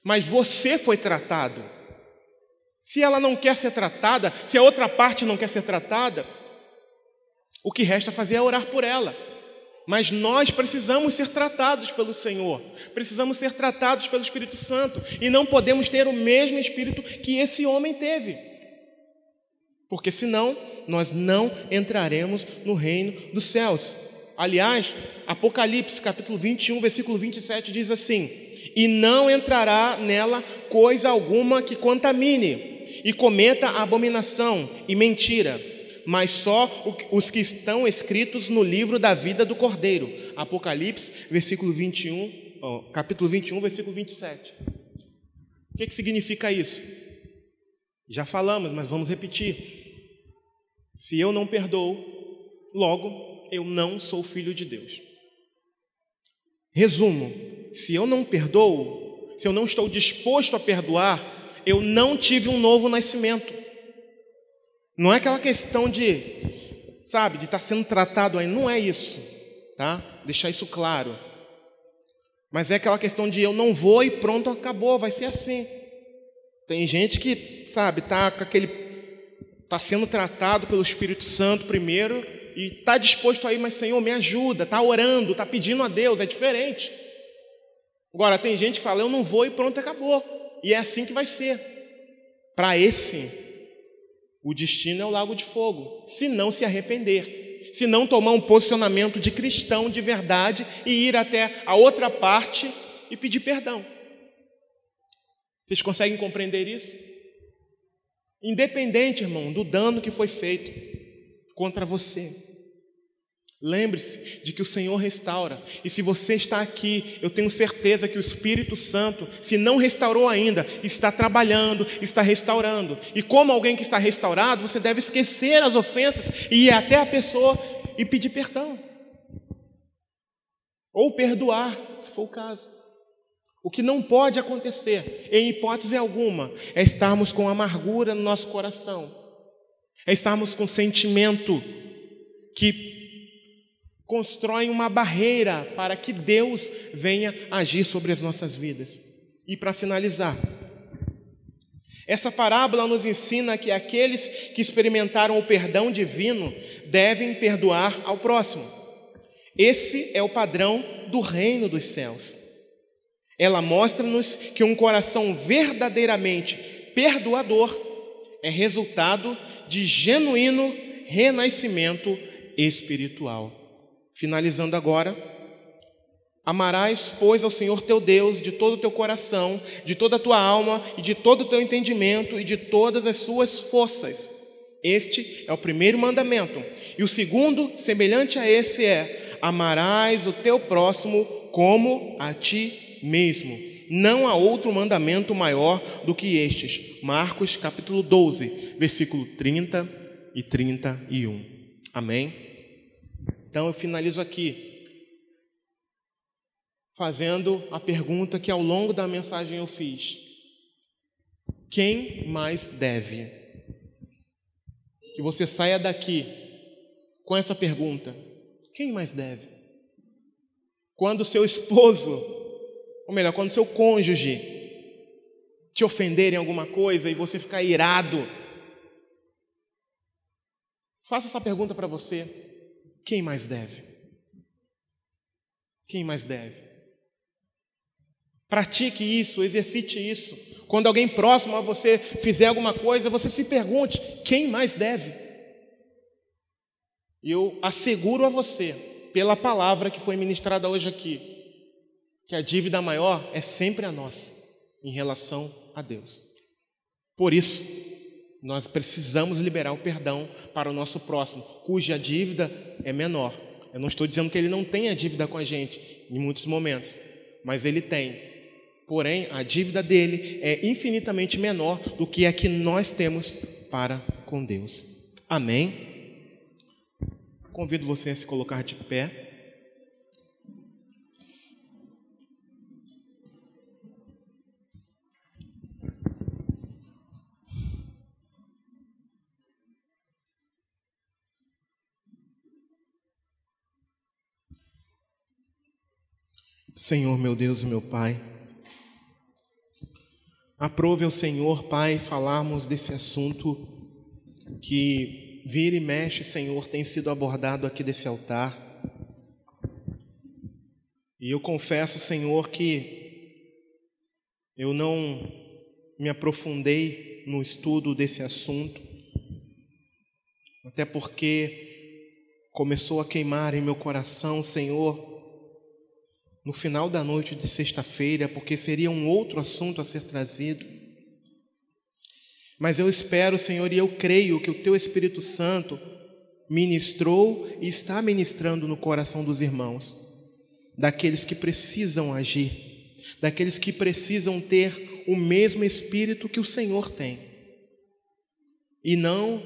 Mas você foi tratado. Se ela não quer ser tratada, se a outra parte não quer ser tratada, o que resta fazer é orar por ela. Mas nós precisamos ser tratados pelo Senhor, precisamos ser tratados pelo Espírito Santo, e não podemos ter o mesmo espírito que esse homem teve, porque senão nós não entraremos no reino dos céus. Aliás, Apocalipse capítulo 21, versículo 27 diz assim: e não entrará nela coisa alguma que contamine e cometa abominação e mentira, mas só os que estão escritos no livro da vida do Cordeiro. Apocalipse, capítulo 21, versículo 27. O que significa isso? Já falamos, mas vamos repetir. Se eu não perdoo, logo eu não sou filho de Deus. Resumo: se eu não perdoo, se eu não estou disposto a perdoar, eu não tive um novo nascimento. Não é aquela questão de estar sendo tratado aí, não é isso, tá? Deixar isso claro. Mas é aquela questão de eu não vou e pronto, acabou, vai ser assim. Tem gente que, tá sendo tratado pelo Espírito Santo primeiro e tá disposto a ir, mas Senhor, me ajuda, tá orando, tá pedindo a Deus, é diferente. Agora, tem gente que fala, eu não vou e pronto, acabou. E é assim que vai ser. Para esse, o destino é o lago de fogo, se não se arrepender, se não tomar um posicionamento de cristão de verdade e ir até a outra parte e pedir perdão. Vocês conseguem compreender isso? Independente, irmão, do dano que foi feito contra você, lembre-se de que o Senhor restaura. E se você está aqui, eu tenho certeza que o Espírito Santo, se não restaurou ainda, está trabalhando, está restaurando. E como alguém que está restaurado, você deve esquecer as ofensas e ir até a pessoa e pedir perdão. Ou perdoar, se for o caso. O que não pode acontecer, em hipótese alguma, é estarmos com amargura no nosso coração. É estarmos com sentimento que constroem uma barreira para que Deus venha agir sobre as nossas vidas. E para finalizar, essa parábola nos ensina que aqueles que experimentaram o perdão divino devem perdoar ao próximo. Esse é o padrão do reino dos céus. Ela mostra-nos que um coração verdadeiramente perdoador é resultado de genuíno renascimento espiritual. Finalizando agora, amarás, pois, ao Senhor teu Deus de todo o teu coração, de toda a tua alma e de todo o teu entendimento e de todas as suas forças. Este é o primeiro mandamento. E o segundo, semelhante a esse, é: amarás o teu próximo como a ti mesmo. Não há outro mandamento maior do que estes. Marcos capítulo 12, versículo 30 e 31. Amém? Então eu finalizo aqui fazendo a pergunta que ao longo da mensagem eu fiz: quem mais deve? Que você saia daqui com essa pergunta: quem mais deve? Quando o seu esposo, ou melhor, quando o seu cônjuge te ofender em alguma coisa e você ficar irado, faça essa pergunta para você: quem mais deve? Quem mais deve? Pratique isso, exercite isso. Quando alguém próximo a você fizer alguma coisa, você se pergunte: quem mais deve? E eu asseguro a você, pela palavra que foi ministrada hoje aqui, que a dívida maior é sempre a nossa, em relação a Deus. Por isso, nós precisamos liberar o perdão para o nosso próximo, cuja dívida é menor. Eu não estou dizendo que ele não tenha dívida com a gente, em muitos momentos, mas ele tem. Porém, a dívida dele é infinitamente menor do que a que nós temos para com Deus. Amém? Convido você a se colocar de pé. Senhor, meu Deus e meu Pai, aprove ao Senhor, Pai, falarmos desse assunto que vira e mexe, Senhor, tem sido abordado aqui desse altar. E eu confesso, Senhor, que eu não me aprofundei no estudo desse assunto, até porque começou a queimar em meu coração, Senhor, no final da noite de sexta-feira, porque seria um outro assunto a ser trazido. Mas eu espero, Senhor, e eu creio que o Teu Espírito Santo ministrou e está ministrando no coração dos irmãos, daqueles que precisam agir, daqueles que precisam ter o mesmo Espírito que o Senhor tem, e não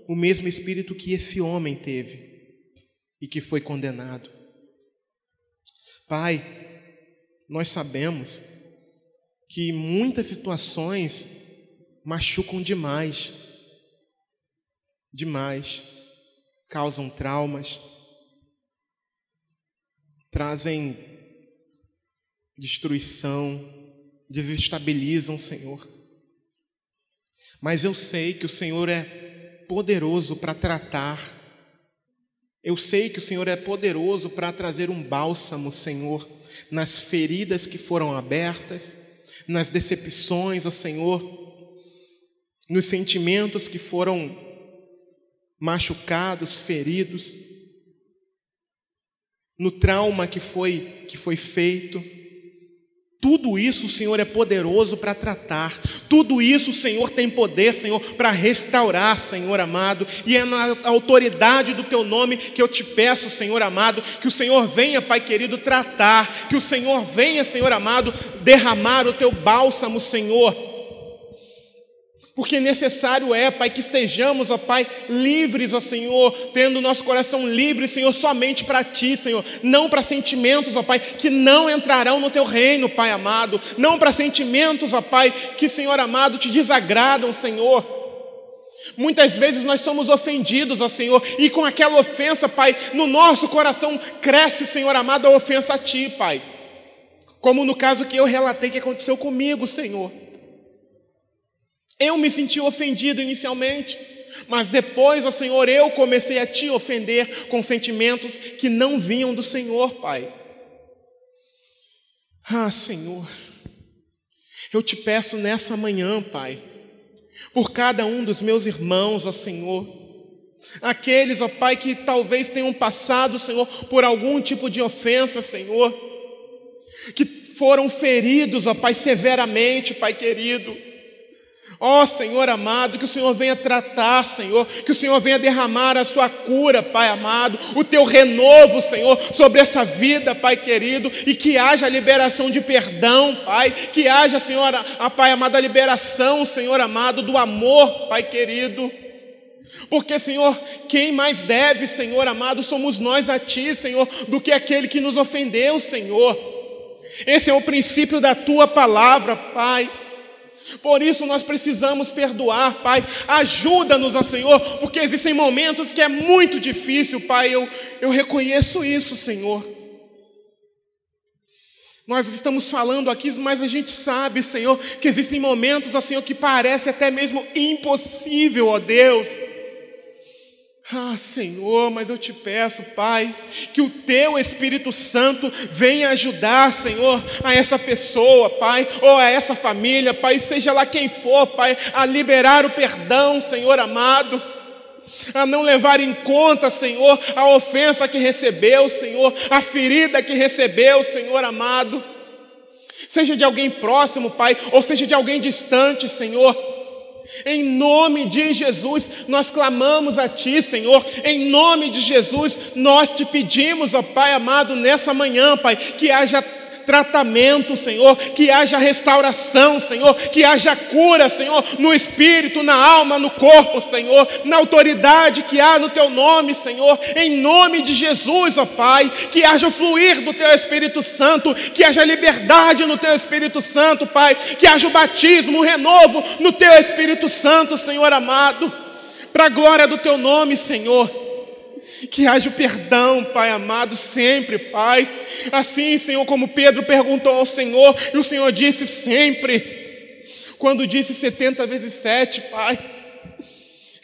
o mesmo Espírito que esse homem teve e que foi condenado. Pai, nós sabemos que muitas situações machucam demais, causam traumas, trazem destruição, desestabilizam, Senhor. Mas eu sei que o Senhor é poderoso para tratar. Eu sei que o Senhor é poderoso para trazer um bálsamo, Senhor, nas feridas que foram abertas, nas decepções, ó Senhor, nos sentimentos que foram machucados, feridos, no trauma que foi feito. Tudo isso o Senhor é poderoso para tratar. Tudo isso o Senhor tem poder, Senhor, para restaurar, Senhor amado. E é na autoridade do Teu nome que eu te peço, Senhor amado, que o Senhor venha, Pai querido, tratar. Que o Senhor venha, Senhor amado, derramar o Teu bálsamo, Senhor. Porque necessário é, Pai, que estejamos, ó Pai, livres, ó Senhor, tendo o nosso coração livre, Senhor, somente para Ti, Senhor, não para sentimentos, ó Pai, que não entrarão no Teu reino, Pai amado, não para sentimentos, ó Pai, que, Senhor amado, Te desagradam, Senhor. Muitas vezes nós somos ofendidos, ó Senhor, e com aquela ofensa, Pai, no nosso coração cresce, Senhor amado, a ofensa a Ti, Pai, como no caso que eu relatei que aconteceu comigo, Senhor. Eu me senti ofendido inicialmente, mas depois, ó Senhor, eu comecei a Te ofender com sentimentos que não vinham do Senhor, Pai. Ah, Senhor, eu Te peço nessa manhã, Pai, por cada um dos meus irmãos, ó Senhor, aqueles, ó Pai, que talvez tenham passado, Senhor, por algum tipo de ofensa, Senhor, que foram feridos, ó Pai, severamente, Pai querido. Ó Senhor amado, que o Senhor venha tratar, Senhor, que o Senhor venha derramar a Sua cura, Pai amado, o Teu renovo, Senhor, sobre essa vida, Pai querido, e que haja liberação de perdão, Pai, que haja, Senhor, Pai amado, a liberação, Senhor amado, do amor, Pai querido. Porque, Senhor, quem mais deve, Senhor amado, somos nós a Ti, Senhor, do que aquele que nos ofendeu, Senhor. Esse é o princípio da Tua palavra, Pai. Por isso nós precisamos perdoar, Pai. Ajuda-nos, ó Senhor, porque existem momentos que é muito difícil, Pai. Eu reconheço isso, Senhor. Nós estamos falando aqui, mas a gente sabe, Senhor, que existem momentos, ó Senhor, que parece até mesmo impossível, ó Deus. Ah, Senhor, mas eu Te peço, Pai, que o Teu Espírito Santo venha ajudar, Senhor, a essa pessoa, Pai, ou a essa família, Pai, seja lá quem for, Pai, a liberar o perdão, Senhor amado, a não levar em conta, Senhor, a ofensa que recebeu, Senhor, a ferida que recebeu, Senhor amado, seja de alguém próximo, Pai, ou seja de alguém distante, Senhor. Em nome de Jesus, nós clamamos a Ti, Senhor. Em nome de Jesus, nós Te pedimos, ó Pai amado, nessa manhã, Pai, que haja tratamento, Senhor, que haja restauração, Senhor, que haja cura, Senhor, no espírito, na alma, no corpo, Senhor, na autoridade que há no Teu nome, Senhor, em nome de Jesus, ó Pai, que haja o fluir do Teu Espírito Santo, que haja liberdade no Teu Espírito Santo, Pai, que haja o batismo, o renovo no Teu Espírito Santo, Senhor amado, para a glória do Teu nome, Senhor. Que haja o perdão, Pai amado, sempre, Pai. Assim, Senhor, como Pedro perguntou ao Senhor, e o Senhor disse sempre, quando disse 70 vezes 7, Pai.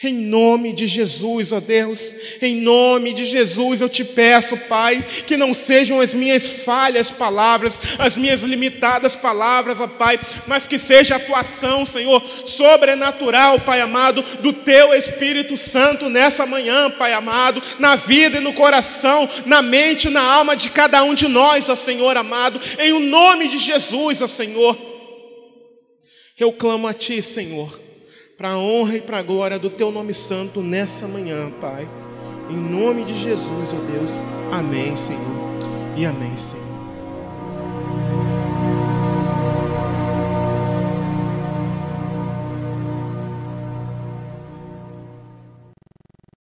Em nome de Jesus, ó Deus, em nome de Jesus eu te peço, Pai, que não sejam as minhas falhas palavras, as minhas limitadas palavras, ó Pai, mas que seja a tua ação, Senhor, sobrenatural, Pai amado, do teu Espírito Santo nessa manhã, Pai amado, na vida e no coração, na mente e na alma de cada um de nós, ó Senhor amado, em o nome de Jesus, ó Senhor. Eu clamo a Ti, Senhor, para a honra e para a glória do Teu nome santo nessa manhã, Pai. Em nome de Jesus, ó Deus. Amém, Senhor. E amém, Senhor.